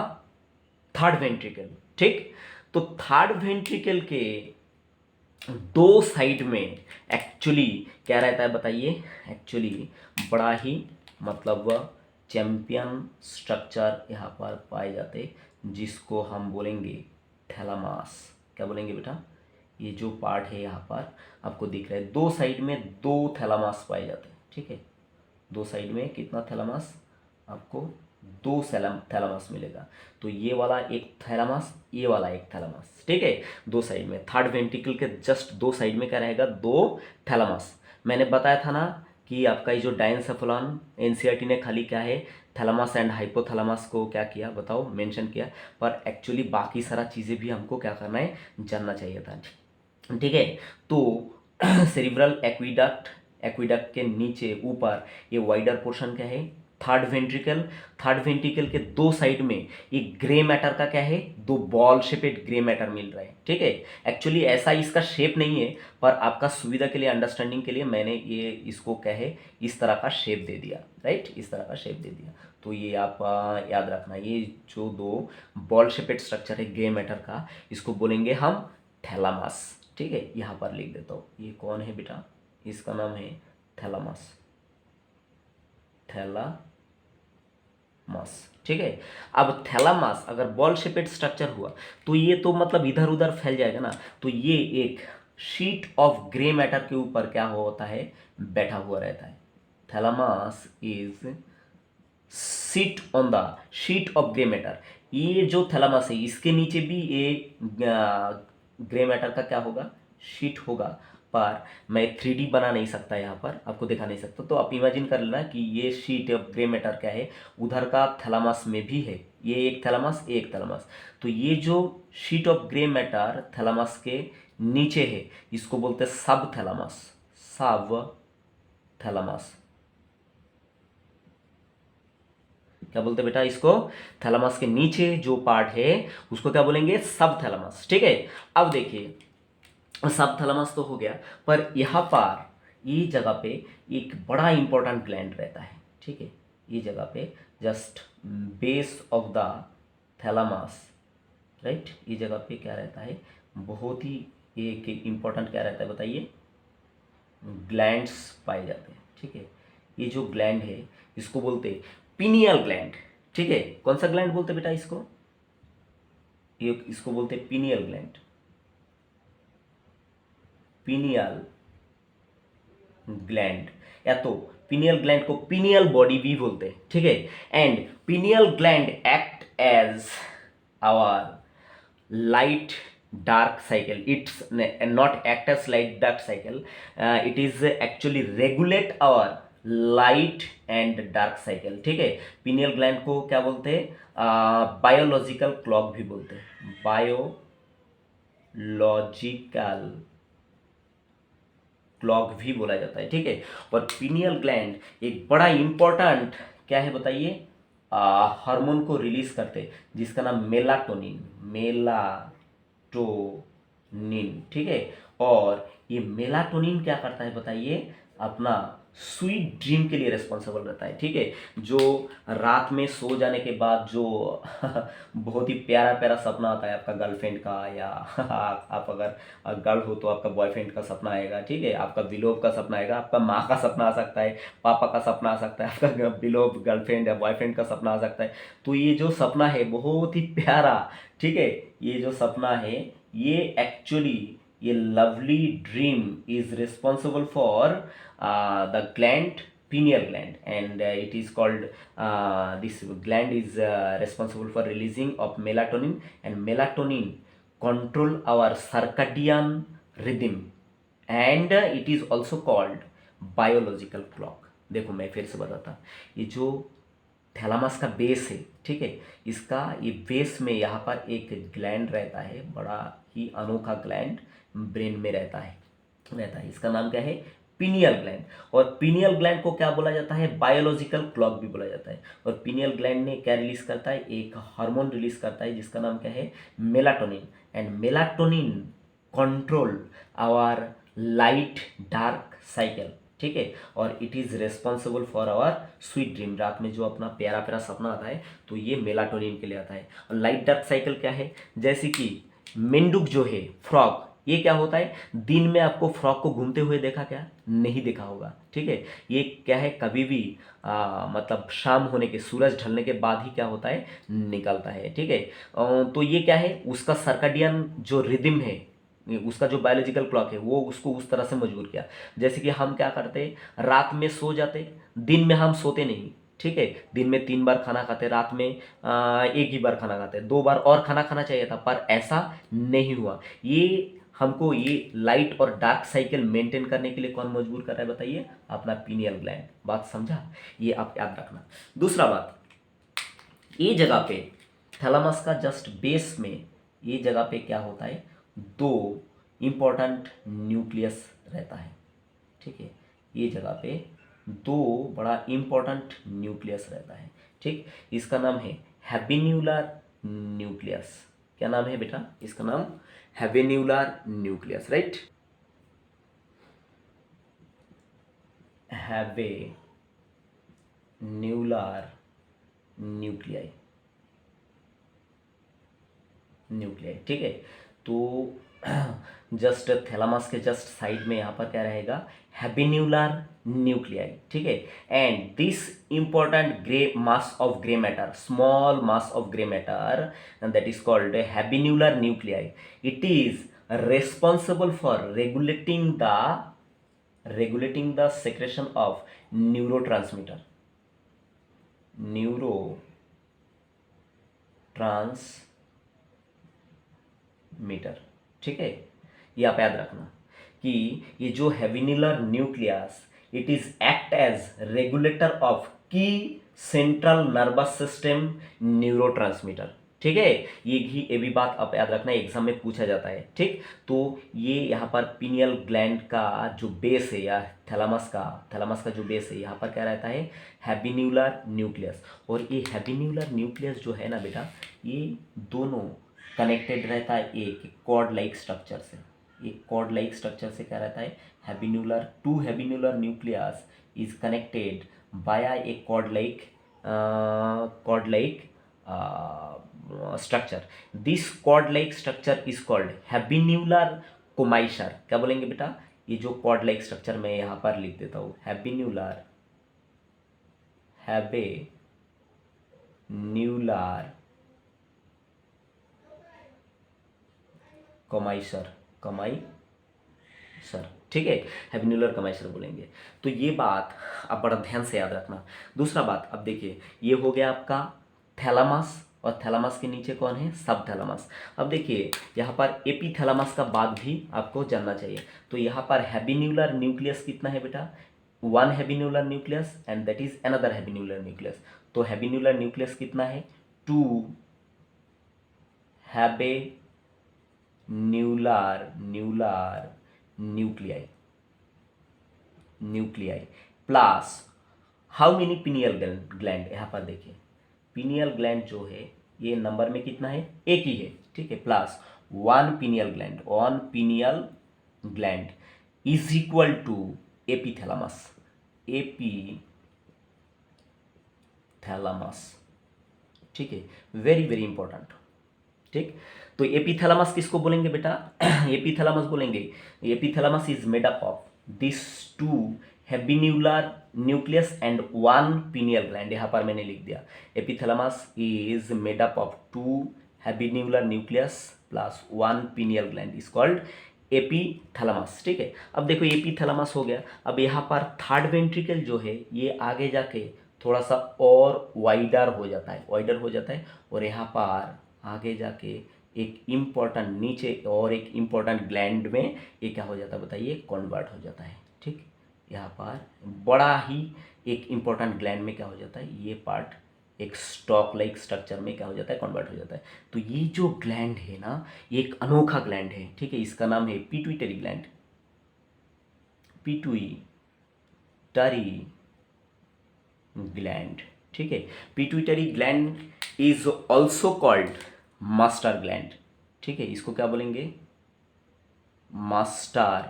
S1: थर्ड वेंट्रिकल, ठीक। तो थर्ड वेंट्रिकल के दो साइड में एक्चुअली क्या रहता है बताइए, एक्चुअली बड़ा ही मतलब चैंपियन स्ट्रक्चर यहाँ पर पाए जाते, जिसको हम बोलेंगे थैलामस। क्या बोलेंगे बेटा, ये जो पार्ट है यहाँ पर आपको दिख रहा है, दो साइड में दो थैलामस पाए जाते हैं, ठीक है। दो साइड में कितना थैलामस, आपको दो थैलामस मिलेगा। तो ये वाला एक थैलामस, ये वाला एक थैलामस, ठीक है। दो साइड में, थर्ड वेंट्रिकल के जस्ट दो साइड में क्या रहेगा, दो थैलामस। मैंने बताया था ना कि आपका ये जो डायंसेफेलॉन, एनसीईआरटी ने खाली क्या है, थैलामस एंड हाइपोथैलामस को क्या किया बताओ, मेंशन किया, पर एक्चुअली बाकी सारा चीज़ें भी हमको क्या करना है, जानना चाहिए था, ठीक है। तो सेरिब्रल एक्विडक्ट, एक्विडक्ट के नीचे ऊपर ये वाइडर पोर्शन क्या है, थर्ड वेंट्रिकल। थर्ड वेंट्रिकल के दो साइड में एक ग्रे मैटर का क्या है, दो बॉल शेपेड ग्रे मैटर मिल रहा है, ठीक है। एक्चुअली ऐसा इसका शेप नहीं है, पर आपका सुविधा के लिए, अंडरस्टैंडिंग के लिए मैंने ये इसको क्या है, इस तरह का शेप दे दिया, राइट, इस तरह का शेप दे दिया। तो ये आप याद रखना, ये जो दो बॉल शेपेड स्ट्रक्चर है ग्रे मैटर का, इसको बोलेंगे हम थैलामस, ठीक है। यहाँ पर लिख देता हूँ, ये कौन है बेटा, इसका नाम है थैलामस, थैलामस, ठीक है। अब थैलामस अगर बॉल शेपेड स्ट्रक्चर हुआ तो ये तो मतलब इधर उधर फैल जाएगा ना, तो ये एक शीट ऑफ ग्रे मैटर के ऊपर क्या होता है, बैठा हुआ रहता है। Thalamus is sit on the sheet of grey matter. ये जो थैलामस है इसके नीचे भी ये ग्रे मैटर का क्या होगा, शीट होगा, पर मैं 3D बना नहीं सकता, यहाँ पर आपको दिखा नहीं सकता। तो आप इमेजिन कर लेना कि ये शीट ऑफ ग्रे मैटर क्या है, उधर का थैलामस में भी है, ये एक थैलामस, एक थैलामस। तो ये जो sheet of grey matter thalamus के नीचे है, इसको बोलते हैं सब थैलामस, सब थैलामस। क्या बोलते हैं बेटा इसको, थैलामस के नीचे जो पार्ट है उसको क्या बोलेंगे, सब थैलामस, ठीक है। अब देखिए सब थैलामस तो हो गया, पर यहाँ पर ये जगह पे एक बड़ा इंपॉर्टेंट ग्लैंड रहता है, ठीक है। ये जगह पे just base of the thalamus, right, ये जगह पे क्या रहता है, बहुत ही एक इंपॉर्टेंट क्या रहता है बताइए, ग्लैंड्स पाए जाते हैं, ठीक है। ये जो ग्लैंड है इसको बोलते हैं पिनियल ग्लैंड, ठीक है। कौन सा ग्लैंड बोलते हैं बेटा इसको, ये इसको बोलते हैं पिनियल ग्लैंड, पिनियल ग्लैंड, या तो पिनियल ग्लैंड को पिनियल बॉडी भी बोलते हैं, ठीक है। And pineal gland act as our light dark cycle, it's not act as light dark cycle, it is actually regulate our light and dark cycle, ठीक है। पिनियल ग्लैंड को क्या बोलते हैं, बायोलॉजिकल क्लॉक भी बोलते हैं, बायोलॉजिकल क्लॉक भी बोला जाता है, ठीक है। और पिनियल ग्लैंड एक बड़ा इंपॉर्टेंट क्या है बताइए, हार्मोन को रिलीज करते हैं, जिसका नाम मेलाटोनिन, मेलाटोनिन, ठीक है। और ये मेलाटोनिन क्या करता है बताइए, अपना स्वीट ड्रीम के लिए रिस्पॉन्सिबल रहता है, ठीक है। जो रात में सो जाने के बाद जो बहुत ही प्यारा प्यारा सपना आता है आपका गर्लफ्रेंड का, या आप अगर गर्ल हो तो आपका बॉयफ्रेंड का सपना आएगा, ठीक है। आपका बिलोव का सपना आएगा, आपका माँ का सपना आ सकता है, पापा का सपना आ सकता है, आपका बिलोव गर्लफ्रेंड या बॉयफ्रेंड का सपना आ सकता है। तो ये जो सपना है बहुत ही प्यारा, ठीक है, ये जो सपना है ये एक्चुअली ये lovely dream is responsible for the gland, pineal gland, and it is called this gland is responsible for releasing of melatonin, and melatonin control our circadian rhythm, and it is also called biological clock। देखो मैं फिर से बताता, ये जो थैलामस का बेस है, ठीक है, इसका ये बेस में यहाँ पर एक ग्लैंड रहता है, बड़ा ही अनोखा ग्लैंड ब्रेन में रहता है, इसका नाम क्या है, पिनियल ग्लैंड। और पिनियल ग्लैंड को क्या बोला जाता है, बायोलॉजिकल क्लॉक भी बोला जाता है। और पिनियल ग्लैंड ने क्या रिलीज करता है, एक हार्मोन रिलीज करता है जिसका नाम क्या है, melatonin, and melatonin control our light dark cycle, ठीक है। और it is responsible for our sweet dream, रात में जो अपना प्यारा प्यारा सपना आता है तो ये मेलाटोनिन के लिए आता है। और लाइट डार्क साइकिल क्या है, जैसे कि मेंढक जो है फ्रॉग, ये क्या होता है, दिन में आपको फ्रॉग को घूमते हुए देखा क्या, नहीं देखा होगा, ठीक है। ये क्या है, कभी भी मतलब शाम होने के, सूरज ढलने के बाद ही क्या होता है, निकलता है, ठीक है। तो ये क्या है, उसका सर्काडियन जो रिदम है, उसका जो बायोलॉजिकल क्लॉक है वो उसको उस तरह से मजबूर किया। जैसे कि हम क्या करते, रात में सो जाते, दिन में हम सोते नहीं, ठीक है। दिन में 3 बार खाना खाते, रात में एक ही बार खाना खाते, 2 बार और खाना खाना चाहिए था, पर ऐसा नहीं हुआ। ये हमको ये लाइट और डार्क साइकिल मेंटेन करने के लिए कौन मजबूर कर रहा है बताइए, अपना पीनियल ग्लैंड। बात समझा, ये आप याद रखना। दूसरा बात, ये जगह पे थैलामस का जस्ट बेस में ये जगह पे क्या होता है, 2 इंपॉर्टेंट न्यूक्लियस रहता है, ठीक है। ये जगह पे 2 बड़ा इंपॉर्टेंट न्यूक्लियस रहता है, ठीक। इसका नाम है हैबिन्यूलर न्यूक्लियस। क्या नाम है बेटा, इसका नाम habenular nucleus, right. Habenular nuclei, nuclei, ठीक है। तो जस्ट थैलामस के जस्ट साइड में यहाँ पर क्या रहेगा, हैबिन्यूलर न्यूक्लियाई, ठीक है। And this important grey mass of grey matter, small mass of grey matter, that is called habenular nuclei. It is responsible for regulating the secretion of neurotransmitter, ठीक है। ये आप याद रखना कि ये जो habenular nucleus, it is act as regulator of की सेंट्रल नर्वस सिस्टम न्यूरोट्रांसमीटर, ठीक है। ये भी बात आप याद रखना, एग्जाम में पूछा जाता है, ठीक। तो ये यहाँ पर पीनियल ग्लैंड का जो बेस है, या थैलामस का जो बेस है, यहाँ पर क्या रहता है, हैबिन्यूलर न्यूक्लियस। और ये हैबिन्यूलर न्यूक्लियस जो है ना बेटा, ये दोनों कनेक्टेड रहता है एक कॉर्ड लाइक स्ट्रक्चर से। एक कॉर्ड लाइक स्ट्रक्चर से क्या रहता है, हैबिन्यूलर nucleus is connected via a cord like structure. This cord like structure is called habenular commissure. क्या बोलेंगे बेटा, ये जो कॉर्ड लाइक स्ट्रक्चर मैं यहाँ पर लिख देता हूँ, हैबिन्यूलर कोमाइशर, ठीक है, हैबिन्यूलर कोमाइशर बोलेंगे। तो ये बात आप बड़ा ध्यान से याद रखना। दूसरा बात, अब देखिए, ये हो गया आपका थैलामस, और थैलामस के नीचे कौन है, सब थैलामस। अब देखिए यहाँ पर एपीथैलामस का बात भी आपको जानना चाहिए। तो यहाँ पर हैबिन्यूलर न्यूक्लियस कितना है बेटा, 1 habenular nucleus and that is another habenular nucleus. तो हैबिन्यूलर न्यूक्लियस कितना है, 2 habenular nuclei plus how many pineal gland. यहाँ पर देखिए पिनियल ग्लैंड जो है ये नंबर में कितना है, एक ही है, ठीक है, plus 1 pineal gland is equal to epithalamus, ठीक है, वेरी वेरी इंपॉर्टेंट, ठीक। तो एपीथैलामस किसको बोलेंगे बेटा, एपीथैलामस बोलेंगे, epithalamus is made up of this 2 habenular nucleus and 1 pineal gland. यहाँ पर मैंने लिख दिया epithalamus is made up of 2 habenular nucleus plus 1 pineal gland is called epithalamus, ठीक है। अब देखो एपीथैलामस हो गया, अब यहाँ पर थर्ड वेंट्रिकल जो है ये आगे जाके थोड़ा सा और वाइडर हो जाता है, और यहाँ पर आगे जाके एक इम्पॉर्टेंट नीचे और एक इम्पॉर्टेंट ग्लैंड में ये क्या हो जाता है बताइए, कन्वर्ट हो जाता है, ठीक। यहाँ पर बड़ा ही एक इम्पॉर्टेंट ग्लैंड में क्या हो जाता है, ये पार्ट एक स्टॉक लाइक स्ट्रक्चर में क्या हो जाता है, कन्वर्ट हो जाता है। तो ये जो ग्लैंड है ना, ये एक अनोखा ग्लैंड है, ठीक है। इसका नाम है पिट्यूटरी ग्लैंड, ठीक है। Pituitary gland is also called master gland, ठीक है। इसको क्या बोलेंगे, मास्टर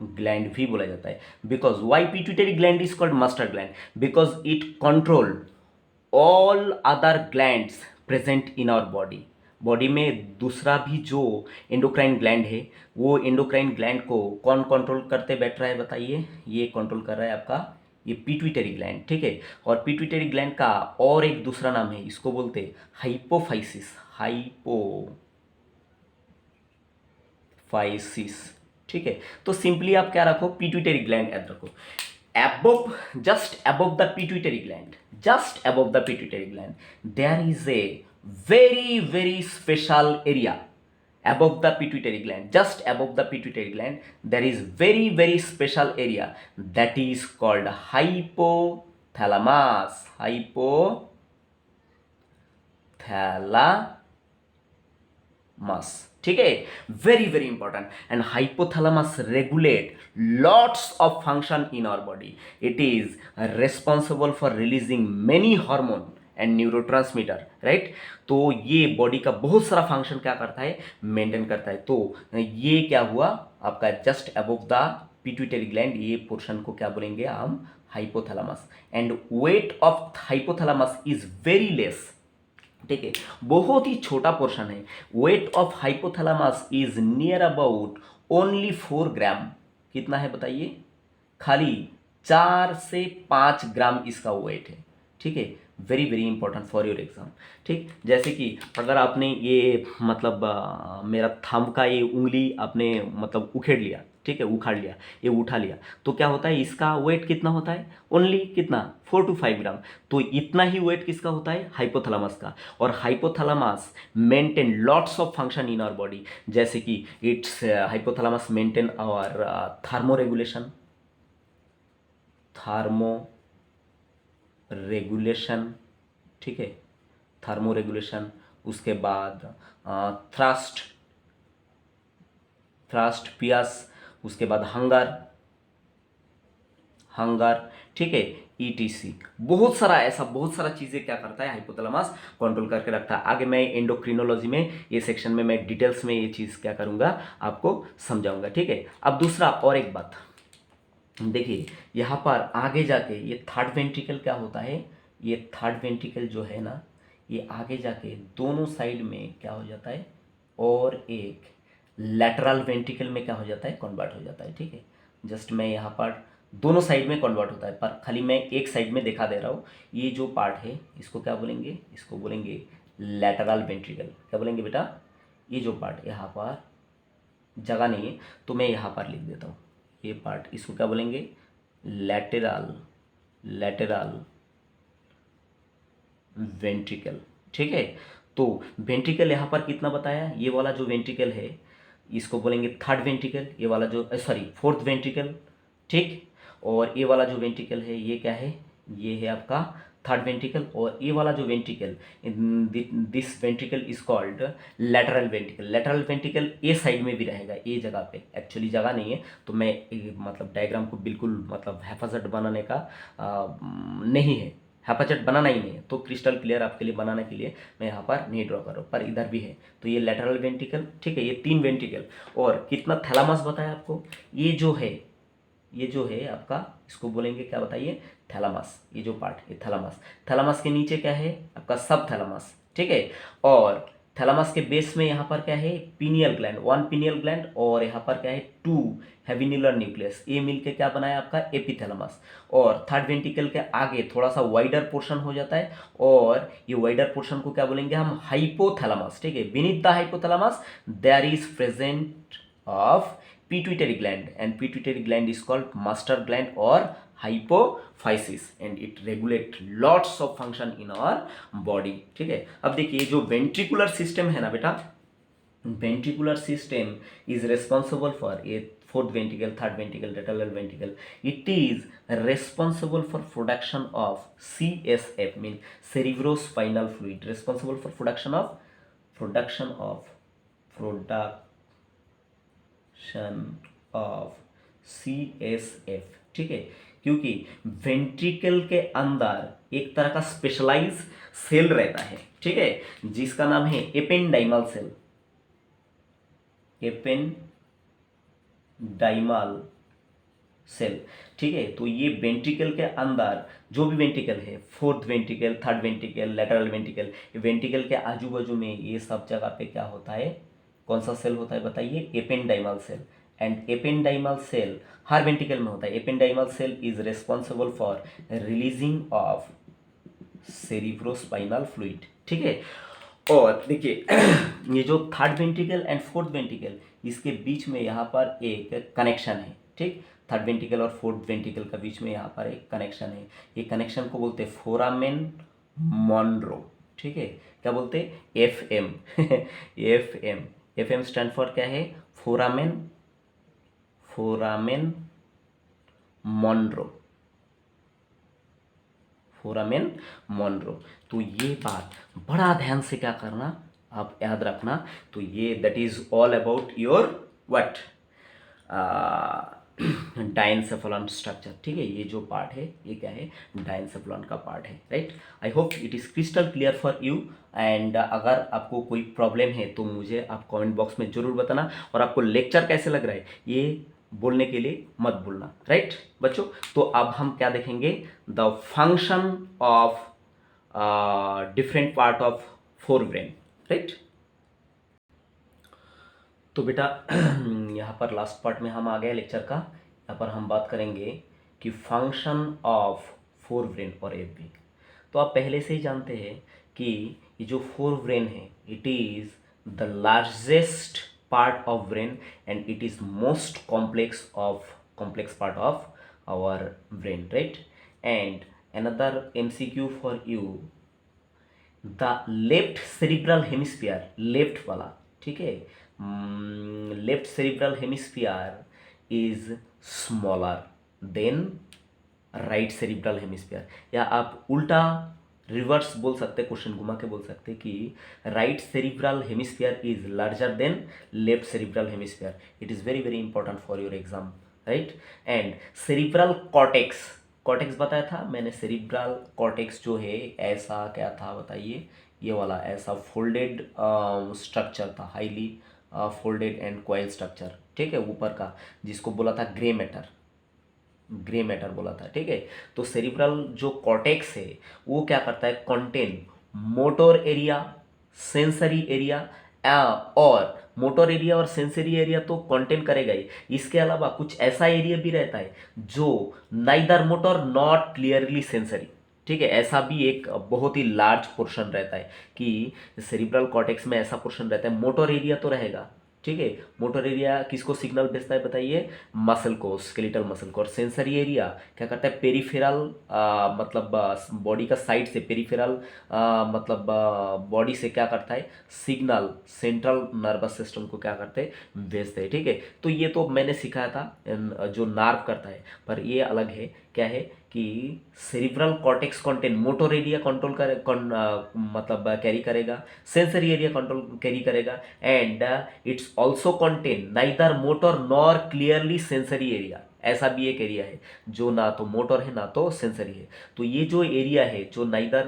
S1: ग्लैंड भी बोला जाता है। Because why pituitary gland is called master gland, because it control all other glands present in our body. Body में दूसरा भी जो एंडोक्राइन ग्लैंड है, वो एंडोक्राइन ग्लैंड को कौन कंट्रोल करते बैठ रहा है बताइए? ये कंट्रोल कर रहा है आपका ये पिट्यूटरी ग्लैंड, ठीक है। और पिट्यूटरी ग्लैंड का और एक दूसरा नाम है, इसको बोलते हैं हाइपोफाइसिस। हाइपोफाइसिस, ठीक है। तो सिंपली आप क्या रखो, पिट्यूटरी ग्लैंड याद रखो। above, just above the pituitary gland, just above the pituitary gland there is a very special area above the pituitary gland, just above the pituitary gland there is very special area that is called hypothalamus. Hypothalamus, ठीक है। Very important. And hypothalamus regulate lots of function in our body. It is responsible for releasing many hormone and neurotransmitter, right. तो ये बॉडी का बहुत सारा फंक्शन क्या करता है, मेंटेन करता है। तो ये क्या हुआ आपका just above the pituitary gland, ये पोर्शन को क्या बोलेंगे हम, hypothalamus. And weight of hypothalamus is very less, ठीक है, बहुत ही छोटा पोर्शन है। Weight of hypothalamus is near about only 4 ग्राम। कितना है बताइए? खाली 4 से 5 ग्राम इसका वेट है, ठीक है। Very important for your exam, ठीक। जैसे कि अगर आपने ये मतलब मेरा थंब का ये उंगली आपने मतलब उखेड़ लिया, ठीक है, उखाड़ लिया, ये उठा लिया, तो क्या होता है, इसका वेट कितना होता है? ओनली कितना? 4 to 5 ग्राम। तो इतना ही वेट किसका होता है? हाइपोथैलेमस का। और hypothalamus maintain lots of function in our body, जैसे कि it's hypothalamus maintain our thermoregulation, ठीक है, थर्मो रेगुलेशन। उसके बाद थ्रस्ट पियास, उसके बाद हंगर, ठीक है, ईटीसी। बहुत सारा चीज़ें क्या करता है हाइपोथैलेमस, कंट्रोल करके रखता है। आगे मैं एंडोक्रिनोलॉजी में ये सेक्शन में मैं डिटेल्स में ये चीज़ क्या करूँगा आपको समझाऊंगा, ठीक है। अब दूसरा और एक बात देखिए, यहाँ पर आगे जाके ये थर्ड वेंट्रिकल क्या होता है, ये थर्ड वेंट्रिकल जो है ना, ये आगे जाके दोनों साइड में क्या हो जाता है, और एक लैटरल वेंट्रिकल में क्या हो जाता है, कन्वर्ट हो जाता है, ठीक है। जस्ट मैं यहाँ पर दोनों साइड में कन्वर्ट होता है, पर खाली मैं एक साइड में दिखा दे रहा हूँ। ये जो पार्ट है इसको क्या बोलेंगे, इसको बोलेंगे लैटरल वेंट्रिकल। क्या बोलेंगे बेटा? ये जो पार्ट यहाँ पर जगह नहीं है तो मैं यहाँ पर लिख देता हूँ, ये पार्ट, इसको क्या बोलेंगे? लैटरल वेंट्रिकल, ठीक है। तो वेंट्रिकल यहाँ पर कितना बताया, ये वाला जो वेंट्रिकल है इसको बोलेंगे थर्ड वेंट्रिकल, ये वाला जो फोर्थ वेंट्रिकल, ठीक। और ये वाला जो वेंट्रिकल है ये क्या है, ये है आपका थर्ड वेंट्रिकल। और ये वाला जो ventricle, this ventricle is called lateral ventricle ये साइड में भी रहेगा, ये जगह पे एक्चुअली जगह नहीं है, तो मैं मतलब डायग्राम को बिल्कुल मतलब हैफाजत बनाने का नहीं है, हैपाचट बनाना ही नहीं है, तो क्रिस्टल क्लियर आपके लिए बनाने के लिए मैं यहाँ पर नहीं ड्रॉ कर रहा हूँ, पर इधर भी है। तो ये लैटरल वेंट्रिकल, ठीक है, ये 3 वेंट्रिकल। और कितना थैलामस बताया आपको, ये जो है आपका, इसको बोलेंगे क्या बताइए, थैलामस। ये जो पार्ट है थैलामस के नीचे क्या है आपका, सब थैलामस, ठीक है। और थैलामस के बेस में यहाँ पर क्या है, पीनियल ग्लैंड, 1 पीनियल ग्लैंड, और यहाँ पर क्या है 2 हेविन्यूलर न्यूक्लियस, ये मिलके क्या बनाया आपका एपिथैलेमस। और थर्ड वेंट्रिकल के आगे थोड़ा सा वाइडर पोर्शन हो जाता है, और ये वाइडर पोर्शन को क्या बोलेंगे हम, हाइपोथैलेमस, ठीक है। Beneath the hypothalamus there is present of pituitary gland, and pituitary gland is called master gland or hypophysis, and it regulate lots of function in our body, ठीक है। अब देखिए जो वेंट्रिकुलर सिस्टम है ना बेटा, ventricular system is responsible for a fourth ventricle, third ventricle, lateral ventricle. It is responsible for production of CSF, means cerebrospinal fluid, responsible for production of CSF, ठीक है। क्योंकि वेंट्रिकल के अंदर एक तरह का स्पेशलाइज सेल रहता है, ठीक है, जिसका नाम है एपेंडाइमल सेल। सेल, ठीक है। तो ये वेंट्रिकल के अंदर जो भी वेंट्रिकल है, fourth ventricle, third ventricle, lateral ventricle, ventricle के आजू बाजू में ये सब जगह पे क्या होता है, कौन सा सेल होता है बताइए, ependymal cell. And ependymal cell हर वेंट्रिकल में होता है। Ependymal cell is responsible for releasing of cerebrospinal fluid, ठीक है। और देखिए ये जो third ventricle and fourth ventricle, इसके बीच में यहाँ पर एक कनेक्शन है, ठीक। थर्ड वेंट्रिकल और फोर्थ वेंट्रिकल का बीच में यहाँ पर एक कनेक्शन है। ये कनेक्शन को बोलते हैं फोरामेन मॉन्रो, ठीक है। क्या बोलते हैं, F M F M. F M stand for क्या है, foramen, foramen Monro, foramen Monro. तो ये बात बड़ा ध्यान से क्या करना, आप याद रखना। तो ये that is all about your what, diencephalon structure, ठीक है। ये जो पार्ट है ये क्या है, डायनसेफलॉन का पार्ट है, right. I hope it is crystal clear for you. And अगर आपको कोई प्रॉब्लम है तो मुझे आप कमेंट बॉक्स में ज़रूर बताना। और आपको लेक्चर कैसे लग रहा है ये बोलने के लिए मत भूलना, राइट बच्चों। तो अब हम क्या देखेंगे, the function of different part of fore brain, right. तो बेटा यहाँ पर लास्ट पार्ट में हम आ गए लेक्चर का। यहाँ पर हम बात करेंगे कि फंक्शन ऑफ फोर ब्रेन और एट ब्रेन। तो आप पहले से ही जानते हैं कि ये जो फोर ब्रेन है, it is the largest part of brain and it is most complex part of our brain, right. And another MCQ for you, the left cerebral hemisphere, left वाला, ठीक है, left cerebral hemisphere is smaller than right cerebral hemisphere. या आप उल्टा रिवर्स बोल सकते, क्वेश्चन घुमा के बोल सकते कि right cerebral hemisphere is larger than left cerebral hemisphere. It is very very important for your exam, right. And cerebral cortex, cortex बताया था मैंने, सेरिब्रल कॉर्टेक्स जो है ऐसा क्या था बताइए, ये वाला ऐसा फोल्डेड स्ट्रक्चर था, highly folded and coil structure, ठीक है, ऊपर का, जिसको बोला था ग्रे मैटर, ग्रे मैटर बोला था, ठीक है। तो सेरिब्रल जो कॉर्टेक्स है वो क्या करता है, contain motor area, sensory area, और मोटर एरिया और सेंसरी एरिया तो कंटेन करेगा ही, इसके अलावा कुछ ऐसा एरिया भी रहता है जो neither motor not clearly sensory, ठीक है। ऐसा भी एक बहुत ही लार्ज पोर्शन रहता है कि सेरिब्रल कॉर्टेक्स में ऐसा पोर्शन रहता है, मोटर एरिया तो रहेगा, ठीक है। मोटर एरिया किसको सिग्नल भेजता है बताइए, मसल को, स्केलेटल मसल को। और सेंसरी एरिया क्या करता है, पेरिफेरल, मतलब बॉडी का साइड से, पेरिफेरल मतलब बॉडी से क्या करता है, सिग्नल सेंट्रल नर्वस सिस्टम को क्या करते हैं, भेजते हैं, ठीक है। तो ये तो मैंने सिखाया था जो नार्व करता है, पर ये अलग है, क्या है कि cerebral cortex contain motor area control करे, मतलब कैरी करेगा, सेंसरी एरिया कंट्रोल कैरी करेगा, and it's also contain neither motor nor clearly sensory area. ऐसा भी एक एरिया है जो ना तो मोटर है ना तो सेंसरी है। तो ये जो एरिया है जो neither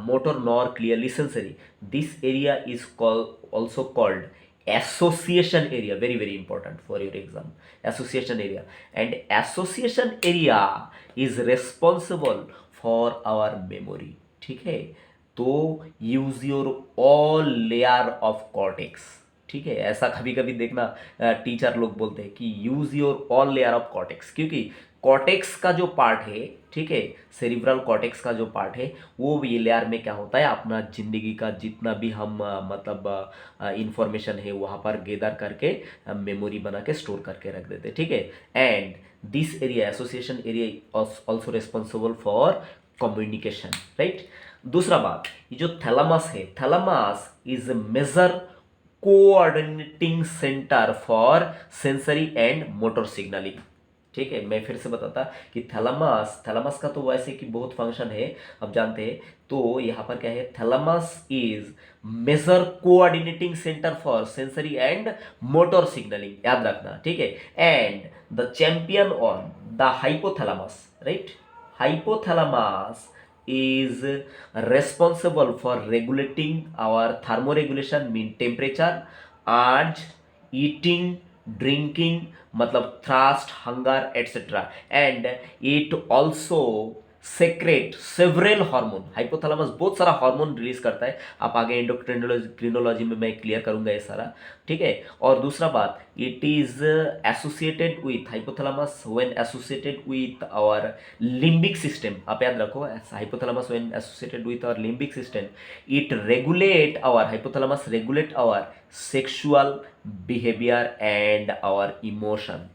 S1: motor nor clearly sensory, this area is also called association area, very very important for your exam, association area. And association area is responsible for our memory, ठीक है। तो use your all layer of cortex, ठीक है। ऐसा कभी कभी देखना टीचर लोग बोलते हैं कि use your all layer of cortex, क्योंकि कॉर्टेक्स का जो पार्ट है, ठीक है, सेरिब्रल कॉर्टेक्स का जो पार्ट है वो ये लेयर में क्या होता है, अपना जिंदगी का जितना भी हम मतलब इंफॉर्मेशन है वहाँ पर गैदर करके मेमोरी बना के स्टोर करके रख देते, ठीक है। And this area, association area, also responsible for communication, right. दूसरा बात, ये जो थैलामस है, thalamus is major coordinating centre for sensory and motor signalling, ठीक है। मैं फिर से बताता कि थैलामस, थैलामस का तो वैसे कि बहुत फंक्शन है, अब जानते हैं। तो यहाँ पर क्या है, thalamus is major coordinating centre for sensory and motor signalling, याद रखना, ठीक है। And the champion on the hypothalamus, right, hypothalamus is responsible for regulating our thermoregulation, mean temperature, urge, eating, drinking मतलब thirst, hunger etcetera, and it also secrete several hormone. Hypothalamus बहुत सारा हार्मोन रिलीज करता है, आप आगे एंडोक्रिनोलॉजी में मैं क्लियर करूंगा ये सारा, ठीक है। और दूसरा बात, it is associated with hypothalamus when associated with our limbic system. आप याद रखो, hypothalamus when associated with our limbic system, it regulate our hypothalamus regulate our sexual behaviour and our emotion,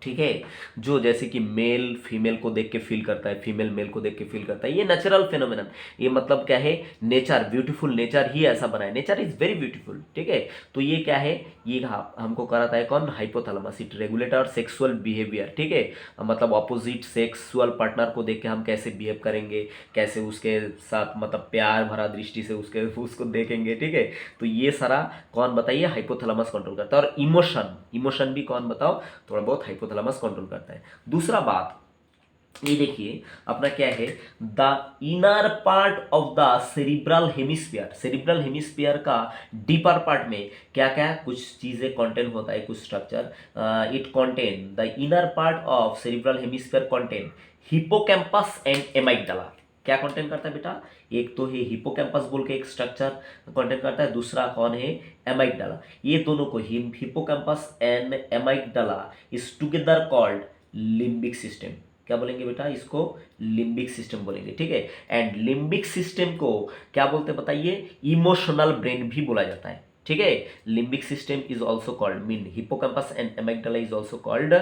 S1: ठीक है। जो जैसे कि मेल फीमेल को देख के फील करता है, फीमेल मेल को देख के फील करता है, ये नेचुरल फिनोमिनन। ये मतलब क्या है, नेचर, ब्यूटीफुल नेचर ही ऐसा बना है, नेचर इज वेरी ब्यूटीफुल, ठीक है। तो ये क्या है, ये हमको कराता है कौन, hypothalamus. It regulate our sexual behaviour, ठीक है। मतलब अपोजिट सेक्सुअल पार्टनर को देख के हम कैसे बिहेव करेंगे, कैसे उसके साथ मतलब प्यार भरा दृष्टि से उसको देखेंगे, ठीक है। तो ये सारा कौन बताइए, हाइपोथैलेमस कंट्रोल करता है। और इमोशन, इमोशन भी कौन बताओ, थोड़ा बहुत हाइपोथैलेमस कंट्रोल करता है। दूसरा बात ये देखिए अपना क्या है, the inner part of the cerebral hemisphere. Cerebral hemisphere का डीपर पार्ट में क्या क्या कुछ चीजें कंटेन होता है, कुछ structure. It contain the inner part of cerebral hemisphere contain hippocampus and amygdala. क्या कंटेन करता है बेटा, एक तो है हिपोकैम्पस बोल के एक स्ट्रक्चर कंटेन करता है, दूसरा कौन है, एमाइगडाला। ये दोनों को hippocampus and amygdala is together called limbic system. क्या बोलेंगे बेटा, इसको लिम्बिक सिस्टम बोलेंगे, ठीक है। एंड लिम्बिक सिस्टम को क्या बोलते हैं बताइए, इमोशनल ब्रेन भी बोला जाता है, ठीक है। Limbic system is also called, mean hippocampus and amygdala is also called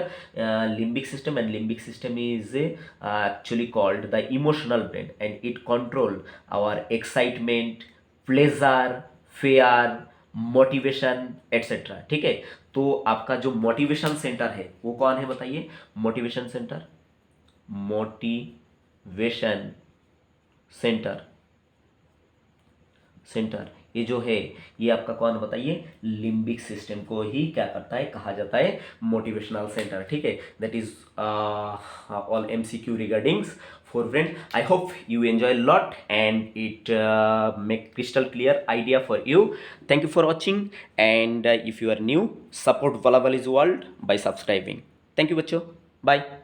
S1: limbic system, and limbic system is actually called the emotional brain, and it control our excitement, pleasure, fear, motivation etcetera, ठीक है। तो आपका जो मोटिवेशन सेंटर है वो कौन है बताइए, motivation centre, motivation centre, centre ये जो है ये आपका कौन बताइए, लिम्बिक सिस्टम को ही क्या करता है, कहा जाता है मोटिवेशनल सेंटर, ठीक है। That is all MCQ regardings for friend. I hope you enjoy a lot and it make crystal clear idea for you. Thank you for watching, and if you are new, support Vala Vali's world by subscribing. Thank you बच्चों, bye.